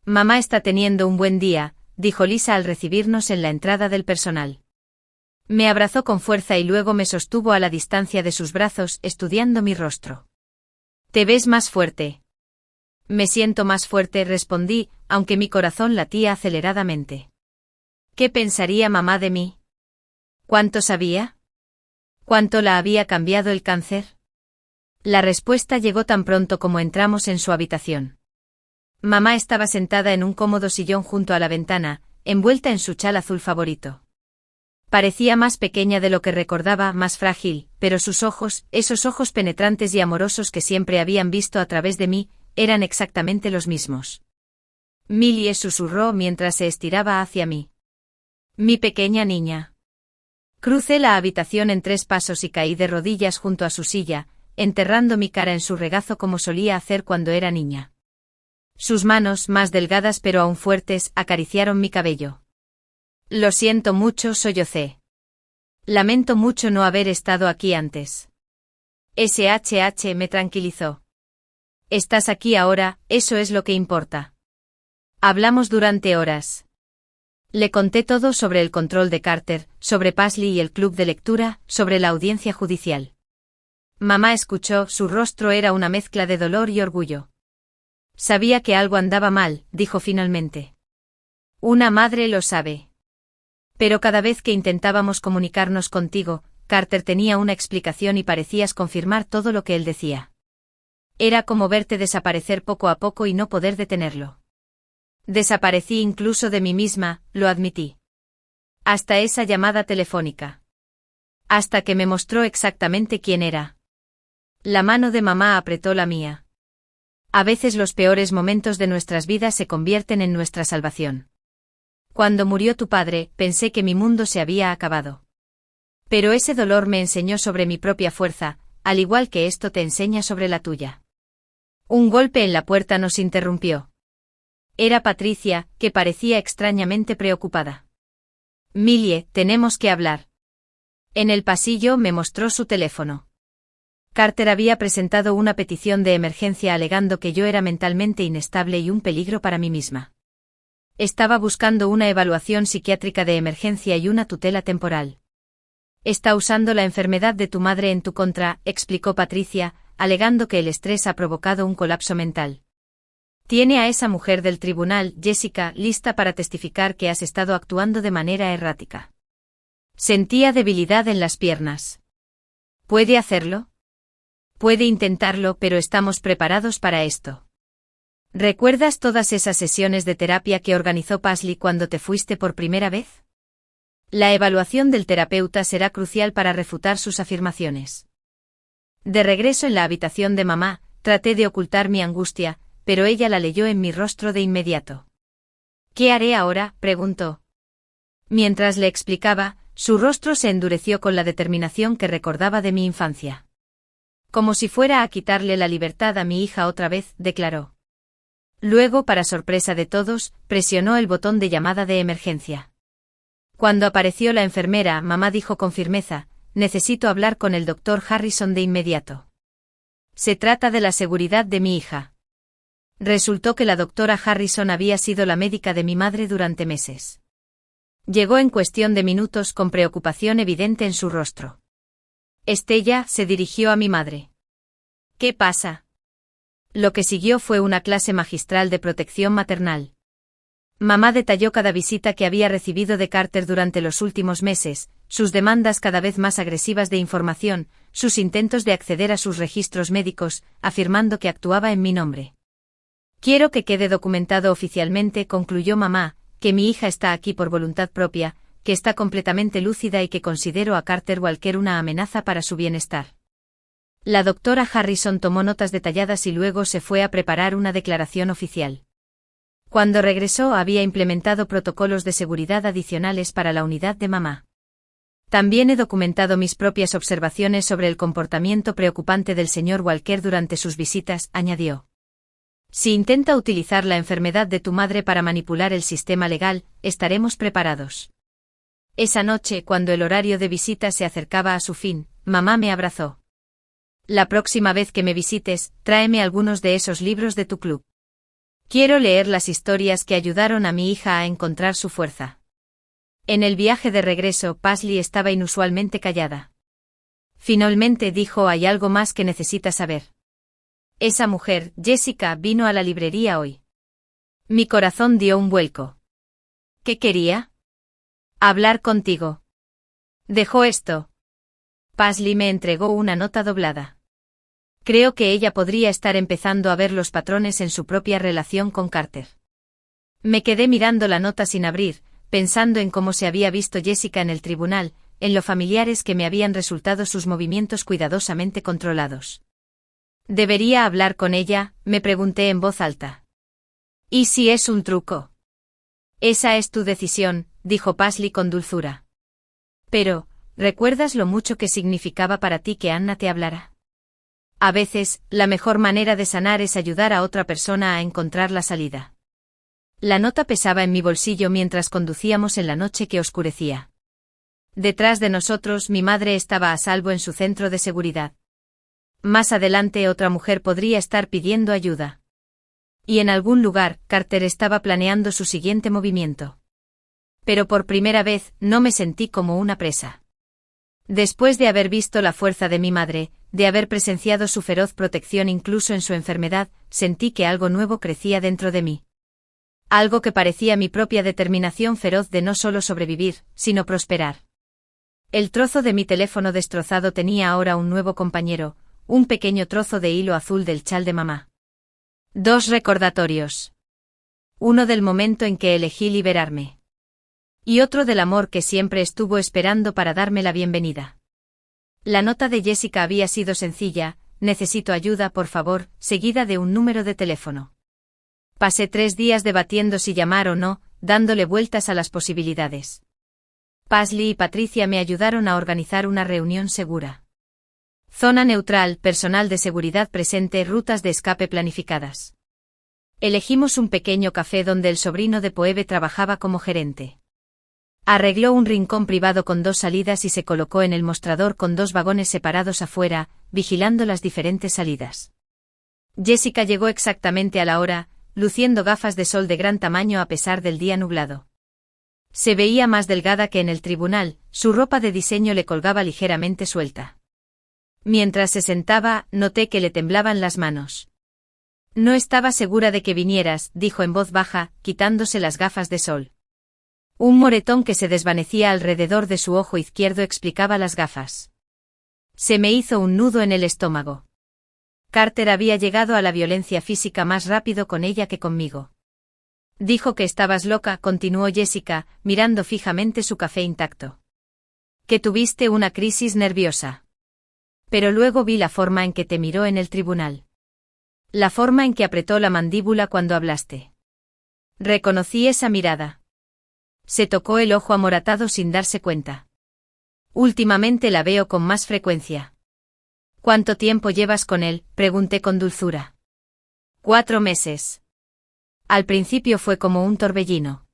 Mamá está teniendo un buen día, dijo Lisa al recibirnos en la entrada del personal. Me abrazó con fuerza y luego me sostuvo a la distancia de sus brazos, estudiando mi rostro. Te ves más fuerte. Me siento más fuerte, respondí, aunque mi corazón latía aceleradamente. ¿Qué pensaría mamá de mí? ¿Cuánto sabía? ¿Cuánto la había cambiado el cáncer? La respuesta llegó tan pronto como entramos en su habitación. Mamá estaba sentada en un cómodo sillón junto a la ventana, envuelta en su chal azul favorito. Parecía más pequeña de lo que recordaba, más frágil, pero sus ojos, esos ojos penetrantes y amorosos que siempre habían visto a través de mí, eran exactamente los mismos. Millie susurró mientras se estiraba hacia mí. Mi pequeña niña. Crucé la habitación en 3 pasos y caí de rodillas junto a su silla, enterrando mi cara en su regazo como solía hacer cuando era niña. Sus manos, más delgadas pero aún fuertes, acariciaron mi cabello. Lo siento mucho, sollocé. Lamento mucho no haber estado aquí antes. SHH me tranquilizó. Estás aquí ahora, eso es lo que importa. Hablamos durante horas. Le conté todo sobre el control de Carter, sobre Paisley y el club de lectura, sobre la audiencia judicial. Mamá escuchó, su rostro era una mezcla de dolor y orgullo. Sabía que algo andaba mal, dijo finalmente. Una madre lo sabe. Pero cada vez que intentábamos comunicarnos contigo, Carter tenía una explicación y parecías confirmar todo lo que él decía. Era como verte desaparecer poco a poco y no poder detenerlo. Desaparecí incluso de mí misma, lo admití. Hasta esa llamada telefónica. Hasta que me mostró exactamente quién era. La mano de mamá apretó la mía. A veces los peores momentos de nuestras vidas se convierten en nuestra salvación. Cuando murió tu padre, pensé que mi mundo se había acabado. Pero ese dolor me enseñó sobre mi propia fuerza, al igual que esto te enseña sobre la tuya. Un golpe en la puerta nos interrumpió. Era Patricia, que parecía extrañamente preocupada. Millie, tenemos que hablar. En el pasillo me mostró su teléfono. Carter había presentado una petición de emergencia alegando que yo era mentalmente inestable y un peligro para mí misma. Estaba buscando una evaluación psiquiátrica de emergencia y una tutela temporal. Está usando la enfermedad de tu madre en tu contra, explicó Patricia, alegando que el estrés ha provocado un colapso mental. Tiene a esa mujer del tribunal, Jessica, lista para testificar que has estado actuando de manera errática. Sentía debilidad en las piernas. ¿Puede hacerlo? Puede intentarlo, pero estamos preparados para esto. ¿Recuerdas todas esas sesiones de terapia que organizó Paisley cuando te fuiste por primera vez? La evaluación del terapeuta será crucial para refutar sus afirmaciones. De regreso en la habitación de mamá, traté de ocultar mi angustia, pero ella la leyó en mi rostro de inmediato. ¿Qué haré ahora?, preguntó. Mientras le explicaba, su rostro se endureció con la determinación que recordaba de mi infancia. Como si fuera a quitarle la libertad a mi hija otra vez, declaró. Luego, para sorpresa de todos, presionó el botón de llamada de emergencia. Cuando apareció la enfermera, mamá dijo con firmeza, necesito hablar con el doctor Harrison de inmediato. Se trata de la seguridad de mi hija. Resultó que la doctora Harrison había sido la médica de mi madre durante meses. Llegó en cuestión de minutos con preocupación evidente en su rostro. Estella se dirigió a mi madre. ¿Qué pasa? Lo que siguió fue una clase magistral de protección maternal. Mamá detalló cada visita que había recibido de Carter durante los últimos meses, sus demandas cada vez más agresivas de información, sus intentos de acceder a sus registros médicos, afirmando que actuaba en mi nombre. Quiero que quede documentado oficialmente, concluyó mamá, que mi hija está aquí por voluntad propia, que está completamente lúcida y que considero a Carter Walker una amenaza para su bienestar. La doctora Harrison tomó notas detalladas y luego se fue a preparar una declaración oficial. Cuando regresó había implementado protocolos de seguridad adicionales para la unidad de mamá. También he documentado mis propias observaciones sobre el comportamiento preocupante del señor Walker durante sus visitas, añadió. Si intenta utilizar la enfermedad de tu madre para manipular el sistema legal, estaremos preparados. Esa noche, cuando el horario de visita se acercaba a su fin, mamá me abrazó. La próxima vez que me visites, tráeme algunos de esos libros de tu club. Quiero leer las historias que ayudaron a mi hija a encontrar su fuerza. En el viaje de regreso, Paisley estaba inusualmente callada. Finalmente dijo: «Hay algo más que necesitas saber. Esa mujer, Jessica, vino a la librería hoy». Mi corazón dio un vuelco. ¿Qué quería? Hablar contigo. Dejó esto. Paisley me entregó una nota doblada. Creo que ella podría estar empezando a ver los patrones en su propia relación con Carter. Me quedé mirando la nota sin abrir, pensando en cómo se había visto Jessica en el tribunal, en lo familiares que me habían resultado sus movimientos cuidadosamente controlados. ¿Debería hablar con ella?, me pregunté en voz alta. ¿Y si es un truco? Esa es tu decisión, dijo Paisley con dulzura. Pero, ¿recuerdas lo mucho que significaba para ti que Anna te hablara? A veces, la mejor manera de sanar es ayudar a otra persona a encontrar la salida. La nota pesaba en mi bolsillo mientras conducíamos en la noche que oscurecía. Detrás de nosotros mi madre estaba a salvo en su centro de seguridad. Más adelante otra mujer podría estar pidiendo ayuda. Y en algún lugar, Carter estaba planeando su siguiente movimiento. Pero por primera vez, no me sentí como una presa. Después de haber visto la fuerza de mi madre, de haber presenciado su feroz protección incluso en su enfermedad, sentí que algo nuevo crecía dentro de mí. Algo que parecía mi propia determinación feroz de no solo sobrevivir, sino prosperar. El trozo de mi teléfono destrozado tenía ahora un nuevo compañero, un pequeño trozo de hilo azul del chal de mamá. 2 recordatorios. Uno del momento en que elegí liberarme. Y otro del amor que siempre estuvo esperando para darme la bienvenida. La nota de Jessica había sido sencilla: «Necesito ayuda, por favor», seguida de un número de teléfono. Pasé 3 días debatiendo si llamar o no, dándole vueltas a las posibilidades. Paisley y Patricia me ayudaron a organizar una reunión segura. Zona neutral, personal de seguridad presente, rutas de escape planificadas. Elegimos un pequeño café donde el sobrino de Poebe trabajaba como gerente. Arregló un rincón privado con 2 salidas y se colocó en el mostrador con 2 vagones separados afuera, vigilando las diferentes salidas. Jessica llegó exactamente a la hora, luciendo gafas de sol de gran tamaño a pesar del día nublado. Se veía más delgada que en el tribunal, su ropa de diseño le colgaba ligeramente suelta. Mientras se sentaba, noté que le temblaban las manos. «No estaba segura de que vinieras», dijo en voz baja, quitándose las gafas de sol. Un moretón que se desvanecía alrededor de su ojo izquierdo explicaba las gafas. Se me hizo un nudo en el estómago. Carter había llegado a la violencia física más rápido con ella que conmigo. «Dijo que estabas loca», continuó Jessica, mirando fijamente su café intacto. «Que tuviste una crisis nerviosa. Pero luego vi la forma en que te miró en el tribunal. La forma en que apretó la mandíbula cuando hablaste. Reconocí esa mirada». Se tocó el ojo amoratado sin darse cuenta. «Últimamente la veo con más frecuencia». «¿Cuánto tiempo llevas con él?», pregunté con dulzura. 4 meses. Al principio fue como un torbellino.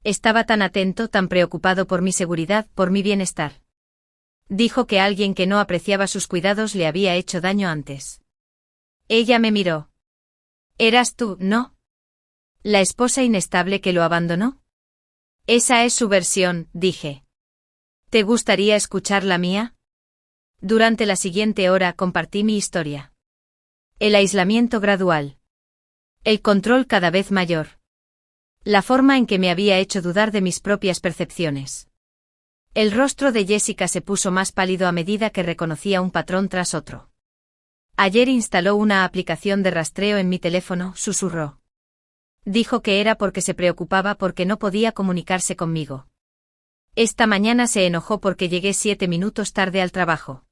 Estaba tan atento, tan preocupado por mi seguridad, por mi bienestar. Dijo que alguien que no apreciaba sus cuidados le había hecho daño antes. Ella me miró. «Eras tú, ¿no? La esposa inestable que lo abandonó». «Esa es su versión», dije. «¿Te gustaría escuchar la mía?». Durante la siguiente hora compartí mi historia. El aislamiento gradual. El control cada vez mayor. La forma en que me había hecho dudar de mis propias percepciones. El rostro de Jessica se puso más pálido a medida que reconocía un patrón tras otro. «Ayer instaló una aplicación de rastreo en mi teléfono», susurró. Dijo que era porque se preocupaba porque no podía comunicarse conmigo. Esta mañana se enojó porque llegué 7 minutos tarde al trabajo.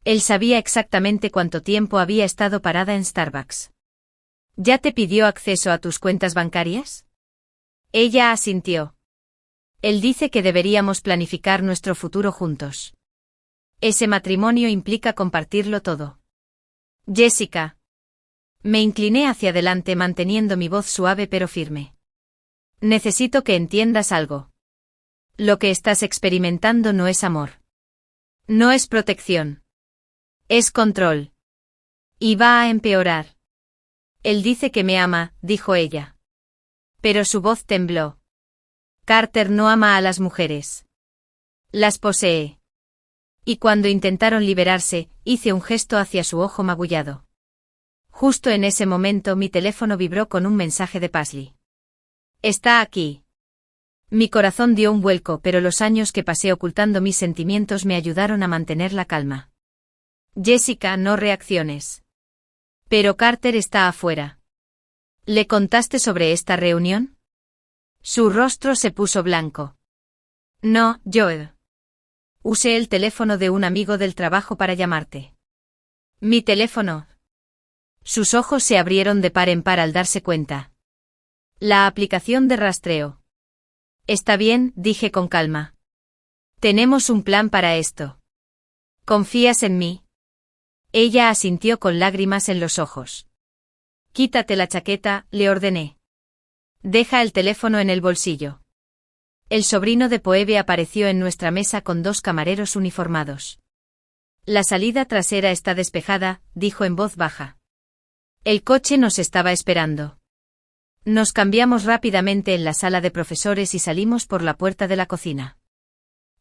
Él sabía exactamente cuánto tiempo había estado parada en Starbucks. ¿Ya te pidió acceso a tus cuentas bancarias? Ella asintió. Él dice que deberíamos planificar nuestro futuro juntos. Ese matrimonio implica compartirlo todo. Jessica. Me incliné hacia adelante manteniendo mi voz suave pero firme. Necesito que entiendas algo. Lo que estás experimentando no es amor. No es protección. Es control. Y va a empeorar. Él dice que me ama, dijo ella. Pero su voz tembló. Carter no ama a las mujeres. Las posee. Y cuando intentaron liberarse, hice un gesto hacia su ojo magullado. Justo en ese momento mi teléfono vibró con un mensaje de Paisley. Está aquí. Mi corazón dio un vuelco, pero los años que pasé ocultando mis sentimientos me ayudaron a mantener la calma. Jessica, no reacciones. Pero Carter está afuera. ¿Le contaste sobre esta reunión? Su rostro se puso blanco. No, Joel. Usé el teléfono de un amigo del trabajo para llamarte. ¿Mi teléfono? Sus ojos se abrieron de par en par al darse cuenta. La aplicación de rastreo. Está bien, dije con calma. Tenemos un plan para esto. ¿Confías en mí? Ella asintió con lágrimas en los ojos. Quítate la chaqueta, le ordené. Deja el teléfono en el bolsillo. El sobrino de Phoebe apareció en nuestra mesa con 2 camareros uniformados. La salida trasera está despejada, dijo en voz baja. El coche nos estaba esperando. Nos cambiamos rápidamente en la sala de profesores y salimos por la puerta de la cocina.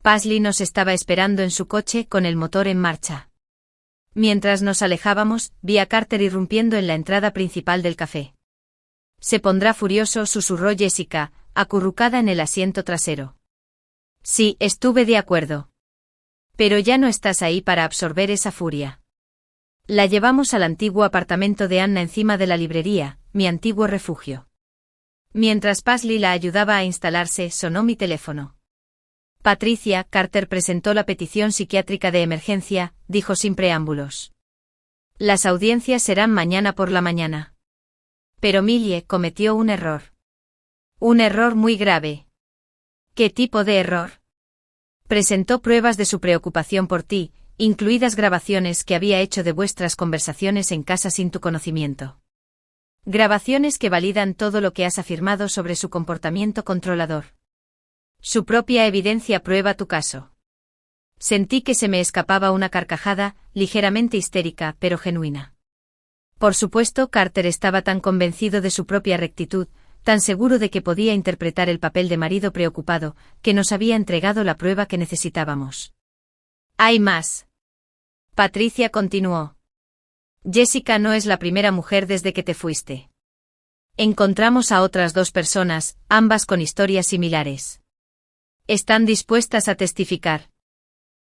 Paisley nos estaba esperando en su coche con el motor en marcha. Mientras nos alejábamos, vi a Carter irrumpiendo en la entrada principal del café. Se pondrá furioso, susurró Jessica, acurrucada en el asiento trasero. Sí, estuve de acuerdo. Pero ya no estás ahí para absorber esa furia. La llevamos al antiguo apartamento de Anna encima de la librería, mi antiguo refugio. Mientras Paisley la ayudaba a instalarse, sonó mi teléfono. Patricia, Carter presentó la petición psiquiátrica de emergencia, dijo sin preámbulos. Las audiencias serán mañana por la mañana. Pero Millie cometió un error. Un error muy grave. ¿Qué tipo de error? Presentó pruebas de su preocupación por ti, incluidas grabaciones que había hecho de vuestras conversaciones en casa sin tu conocimiento. Grabaciones que validan todo lo que has afirmado sobre su comportamiento controlador. Su propia evidencia prueba tu caso. Sentí que se me escapaba una carcajada, ligeramente histérica, pero genuina. Por supuesto, Carter estaba tan convencido de su propia rectitud, tan seguro de que podía interpretar el papel de marido preocupado, que nos había entregado la prueba que necesitábamos. Hay más. Patricia continuó. Jessica no es la primera mujer desde que te fuiste. Encontramos a otras 2 personas, ambas con historias similares. Están dispuestas a testificar.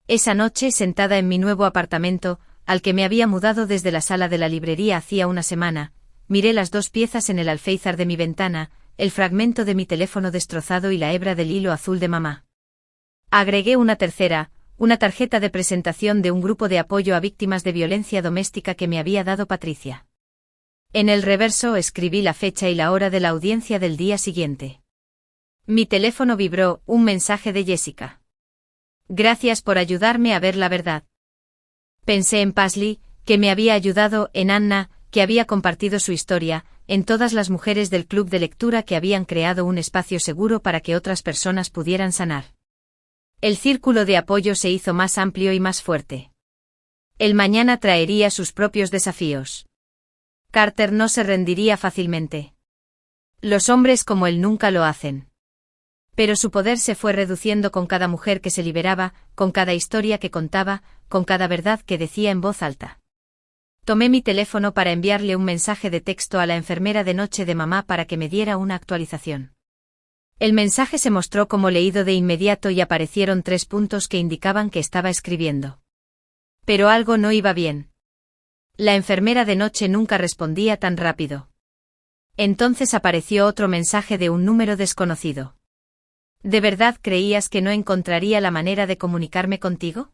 Esa noche, sentada en mi nuevo apartamento, al que me había mudado desde la sala de la librería hacía una semana, miré las 2 piezas en el alféizar de mi ventana, el fragmento de mi teléfono destrozado y la hebra del hilo azul de mamá. Agregué una tercera, una tarjeta de presentación de un grupo de apoyo a víctimas de violencia doméstica que me había dado Patricia. En el reverso escribí la fecha y la hora de la audiencia del día siguiente. Mi teléfono vibró, un mensaje de Jessica. Gracias por ayudarme a ver la verdad. Pensé en Paisley, que me había ayudado, en Anna, que había compartido su historia, en todas las mujeres del club de lectura que habían creado un espacio seguro para que otras personas pudieran sanar. El círculo de apoyo se hizo más amplio y más fuerte. El mañana traería sus propios desafíos. Carter no se rendiría fácilmente. Los hombres como él nunca lo hacen. Pero su poder se fue reduciendo con cada mujer que se liberaba, con cada historia que contaba, con cada verdad que decía en voz alta. Tomé mi teléfono para enviarle un mensaje de texto a la enfermera de noche de mamá para que me diera una actualización. El mensaje se mostró como leído de inmediato y aparecieron 3 puntos que indicaban que estaba escribiendo. Pero algo no iba bien. La enfermera de noche nunca respondía tan rápido. Entonces apareció otro mensaje de un número desconocido. ¿De verdad creías que no encontraría la manera de comunicarme contigo?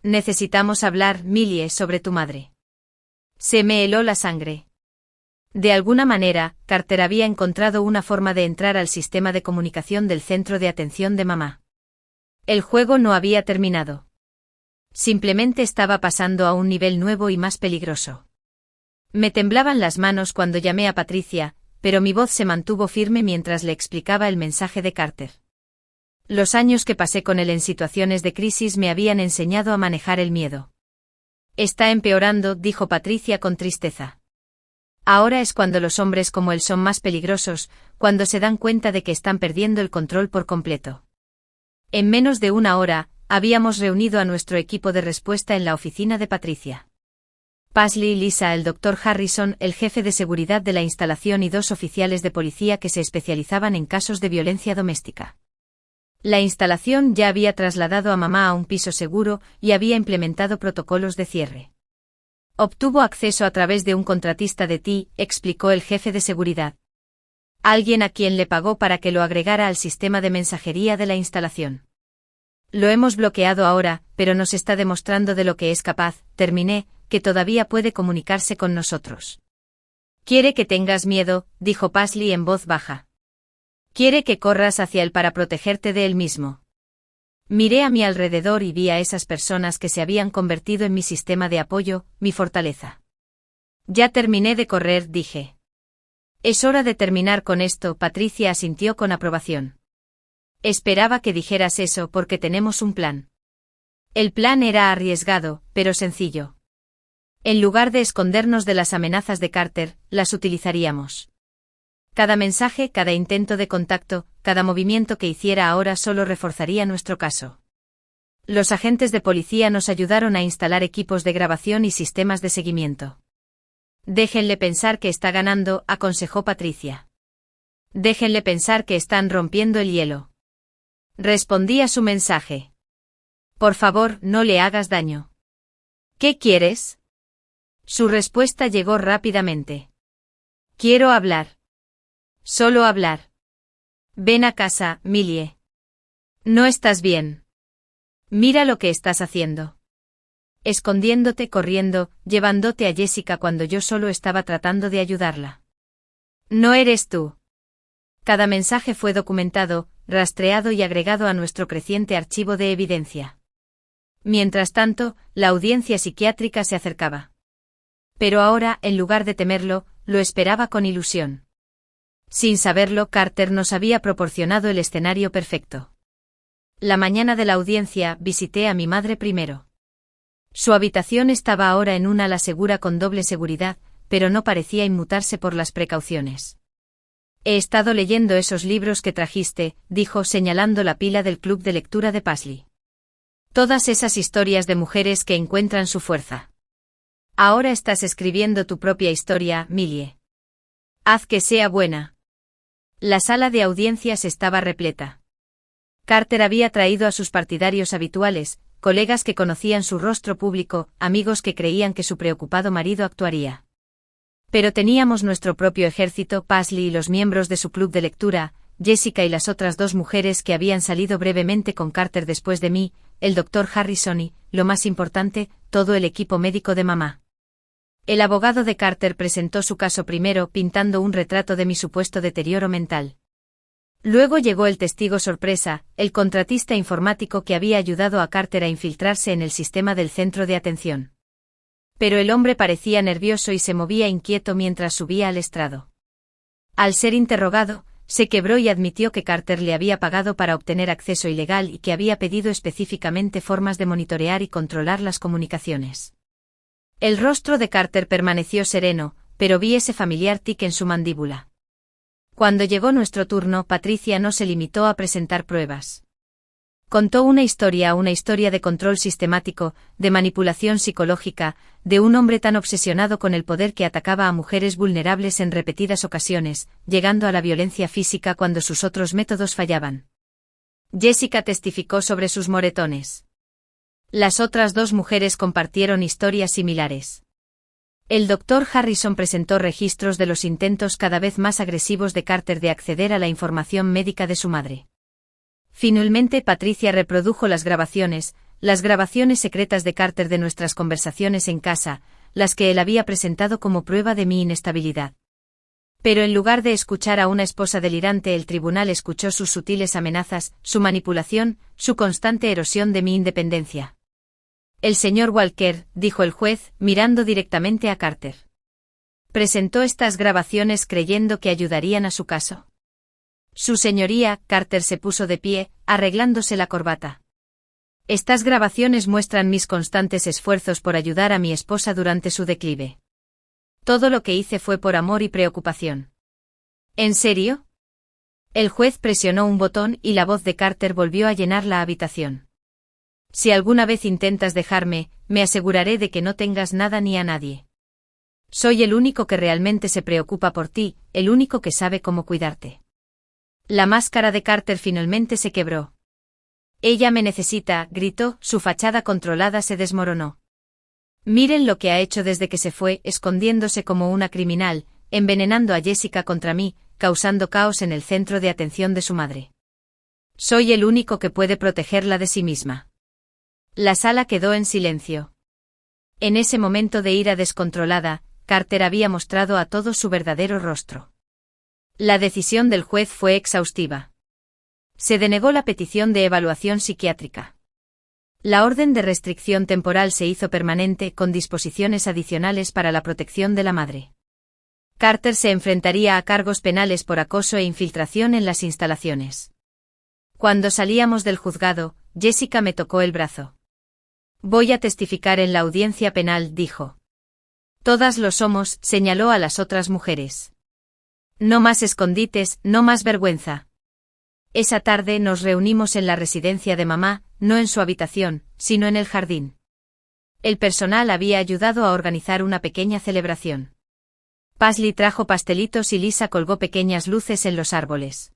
Necesitamos hablar, Millie, sobre tu madre. Se me heló la sangre. De alguna manera, Carter había encontrado una forma de entrar al sistema de comunicación del centro de atención de mamá. El juego no había terminado. Simplemente estaba pasando a un nivel nuevo y más peligroso. Me temblaban las manos cuando llamé a Patricia, pero mi voz se mantuvo firme mientras le explicaba el mensaje de Carter. Los años que pasé con él en situaciones de crisis me habían enseñado a manejar el miedo. Está empeorando, dijo Patricia con tristeza. Ahora es cuando los hombres como él son más peligrosos, cuando se dan cuenta de que están perdiendo el control por completo. En menos de una hora, habíamos reunido a nuestro equipo de respuesta en la oficina de Patricia. Paisley, Lisa, el Dr. Harrison, el jefe de seguridad de la instalación y 2 oficiales de policía que se especializaban en casos de violencia doméstica. La instalación ya había trasladado a mamá a un piso seguro y había implementado protocolos de cierre. Obtuvo acceso a través de un contratista de TI, explicó el jefe de seguridad. Alguien a quien le pagó para que lo agregara al sistema de mensajería de la instalación. Lo hemos bloqueado ahora, pero nos está demostrando de lo que es capaz, terminé, que todavía puede comunicarse con nosotros. Quiere que tengas miedo, dijo Paisley en voz baja. Quiere que corras hacia él para protegerte de él mismo. Miré a mi alrededor y vi a esas personas que se habían convertido en mi sistema de apoyo, mi fortaleza. Ya terminé de correr, dije. Es hora de terminar con esto, Patricia asintió con aprobación. Esperaba que dijeras eso porque tenemos un plan. El plan era arriesgado, pero sencillo. En lugar de escondernos de las amenazas de Carter, las utilizaríamos. Cada mensaje, cada intento de contacto, cada movimiento que hiciera ahora solo reforzaría nuestro caso. Los agentes de policía nos ayudaron a instalar equipos de grabación y sistemas de seguimiento. Déjenle pensar que está ganando, aconsejó Patricia. Déjenle pensar que están rompiendo el hielo. Respondí a su mensaje. Por favor, no le hagas daño. ¿Qué quieres? Su respuesta llegó rápidamente. Quiero hablar. Solo hablar. Ven a casa, Millie. No estás bien. Mira lo que estás haciendo. Escondiéndote, corriendo, llevándote a Jessica cuando yo solo estaba tratando de ayudarla. No eres tú. Cada mensaje fue documentado, rastreado y agregado a nuestro creciente archivo de evidencia. Mientras tanto, la audiencia psiquiátrica se acercaba. Pero ahora, en lugar de temerlo, lo esperaba con ilusión. Sin saberlo, Carter nos había proporcionado el escenario perfecto. La mañana de la audiencia, visité a mi madre primero. Su habitación estaba ahora en un ala segura con doble seguridad, pero no parecía inmutarse por las precauciones. He estado leyendo esos libros que trajiste, dijo señalando la pila del club de lectura de Paisley. Todas esas historias de mujeres que encuentran su fuerza. Ahora estás escribiendo tu propia historia, Millie. Haz que sea buena. La sala de audiencias estaba repleta. Carter había traído a sus partidarios habituales, colegas que conocían su rostro público, amigos que creían que su preocupado marido actuaría. Pero teníamos nuestro propio ejército, Paisley y los miembros de su club de lectura, Jessica y las otras 2 mujeres que habían salido brevemente con Carter después de mí, el Dr. Harrison y, lo más importante, todo el equipo médico de mamá. El abogado de Carter presentó su caso primero pintando un retrato de mi supuesto deterioro mental. Luego llegó el testigo sorpresa, el contratista informático que había ayudado a Carter a infiltrarse en el sistema del centro de atención. Pero el hombre parecía nervioso y se movía inquieto mientras subía al estrado. Al ser interrogado, se quebró y admitió que Carter le había pagado para obtener acceso ilegal y que había pedido específicamente formas de monitorear y controlar las comunicaciones. El rostro de Carter permaneció sereno, pero vi ese familiar tic en su mandíbula. Cuando llegó nuestro turno, Patricia no se limitó a presentar pruebas. Contó una historia de control sistemático, de manipulación psicológica, de un hombre tan obsesionado con el poder que atacaba a mujeres vulnerables en repetidas ocasiones, llegando a la violencia física cuando sus otros métodos fallaban. Jessica testificó sobre sus moretones. Las otras 2 mujeres compartieron historias similares. El Dr. Harrison presentó registros de los intentos cada vez más agresivos de Carter de acceder a la información médica de su madre. Finalmente Patricia reprodujo las grabaciones secretas de Carter de nuestras conversaciones en casa, las que él había presentado como prueba de mi inestabilidad. Pero en lugar de escuchar a una esposa delirante, el tribunal escuchó sus sutiles amenazas, su manipulación, su constante erosión de mi independencia. El señor Walker, dijo el juez, mirando directamente a Carter. ¿Presentó estas grabaciones creyendo que ayudarían a su caso? Su señoría, Carter se puso de pie, arreglándose la corbata. Estas grabaciones muestran mis constantes esfuerzos por ayudar a mi esposa durante su declive. Todo lo que hice fue por amor y preocupación. ¿En serio? El juez presionó un botón y la voz de Carter volvió a llenar la habitación. Si alguna vez intentas dejarme, me aseguraré de que no tengas nada ni a nadie. Soy el único que realmente se preocupa por ti, el único que sabe cómo cuidarte. La máscara de Carter finalmente se quebró. Ella me necesita, gritó, su fachada controlada se desmoronó. Miren lo que ha hecho desde que se fue, escondiéndose como una criminal, envenenando a Jessica contra mí, causando caos en el centro de atención de su madre. Soy el único que puede protegerla de sí misma. La sala quedó en silencio. En ese momento de ira descontrolada, Carter había mostrado a todos su verdadero rostro. La decisión del juez fue exhaustiva. Se denegó la petición de evaluación psiquiátrica. La orden de restricción temporal se hizo permanente con disposiciones adicionales para la protección de la madre. Carter se enfrentaría a cargos penales por acoso e infiltración en las instalaciones. Cuando salíamos del juzgado, Jessica me tocó el brazo. Voy a testificar en la audiencia penal, dijo. Todas lo somos, señaló a las otras mujeres. No más escondites, no más vergüenza. Esa tarde nos reunimos en la residencia de mamá, no en su habitación, sino en el jardín. El personal había ayudado a organizar una pequeña celebración. Paisley trajo pastelitos y Lisa colgó pequeñas luces en los árboles.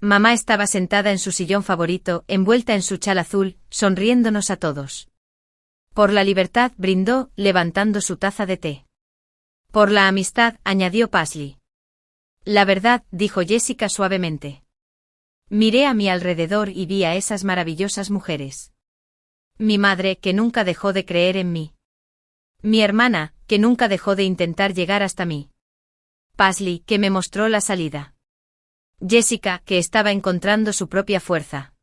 Mamá estaba sentada en su sillón favorito, envuelta en su chal azul, sonriéndonos a todos. Por la libertad, brindó, levantando su taza de té. Por la amistad, añadió Paisley. La verdad, dijo Jessica suavemente. Miré a mi alrededor y vi a esas maravillosas mujeres. Mi madre, que nunca dejó de creer en mí. Mi hermana, que nunca dejó de intentar llegar hasta mí. Paisley, que me mostró la salida. Jessica, que estaba encontrando su propia fuerza.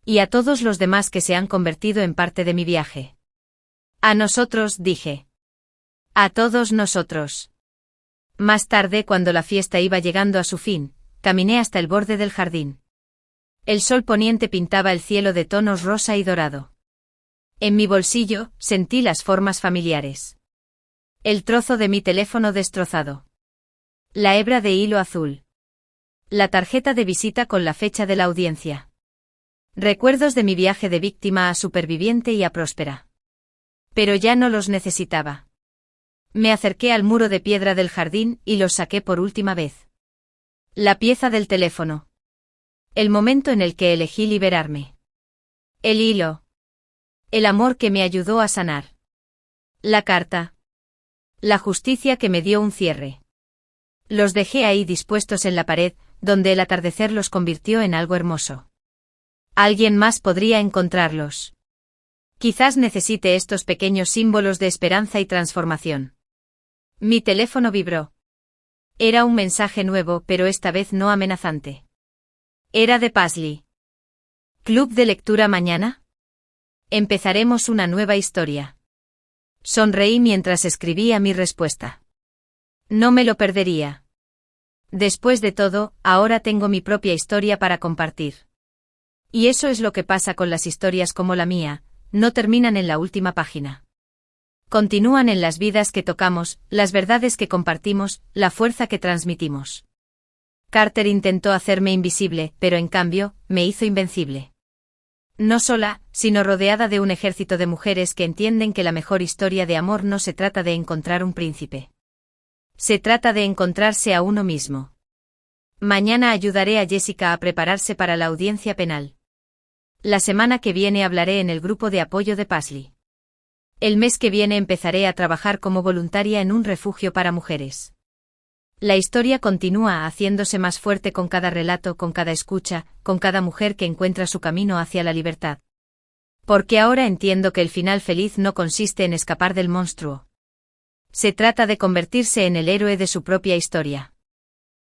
Y a todos los demás que se han convertido en parte de mi viaje. A nosotros, dije. A todos nosotros. Más tarde, cuando la fiesta iba llegando a su fin, caminé hasta el borde del jardín. El sol poniente pintaba el cielo de tonos rosa y dorado. En mi bolsillo, sentí las formas familiares. El trozo de mi teléfono destrozado. La hebra de hilo azul. La tarjeta de visita con la fecha de la audiencia. Recuerdos de mi viaje de víctima a superviviente y a próspera. Pero ya no los necesitaba. Me acerqué al muro de piedra del jardín y los saqué por última vez. La pieza del teléfono. El momento en el que elegí liberarme. El hilo. El amor que me ayudó a sanar. La carta. La justicia que me dio un cierre. Los dejé ahí dispuestos en la pared, donde el atardecer los convirtió en algo hermoso. Alguien más podría encontrarlos. Quizás necesite estos pequeños símbolos de esperanza y transformación. Mi teléfono vibró. Era un mensaje nuevo, pero esta vez no amenazante. Era de Paisley. ¿Club de lectura mañana? Empezaremos una nueva historia. Sonreí mientras escribía mi respuesta. No me lo perdería. Después de todo, ahora tengo mi propia historia para compartir. Y eso es lo que pasa con las historias como la mía, no terminan en la última página. Continúan en las vidas que tocamos, las verdades que compartimos, la fuerza que transmitimos. Carter intentó hacerme invisible, pero en cambio, me hizo invencible. No sola, sino rodeada de un ejército de mujeres que entienden que la mejor historia de amor no se trata de encontrar un príncipe. Se trata de encontrarse a uno mismo. Mañana ayudaré a Jessica a prepararse para la audiencia penal. La semana que viene hablaré en el grupo de apoyo de Paisley. El mes que viene empezaré a trabajar como voluntaria en un refugio para mujeres. La historia continúa haciéndose más fuerte con cada relato, con cada escucha, con cada mujer que encuentra su camino hacia la libertad. Porque ahora entiendo que el final feliz no consiste en escapar del monstruo. Se trata de convertirse en el héroe de su propia historia.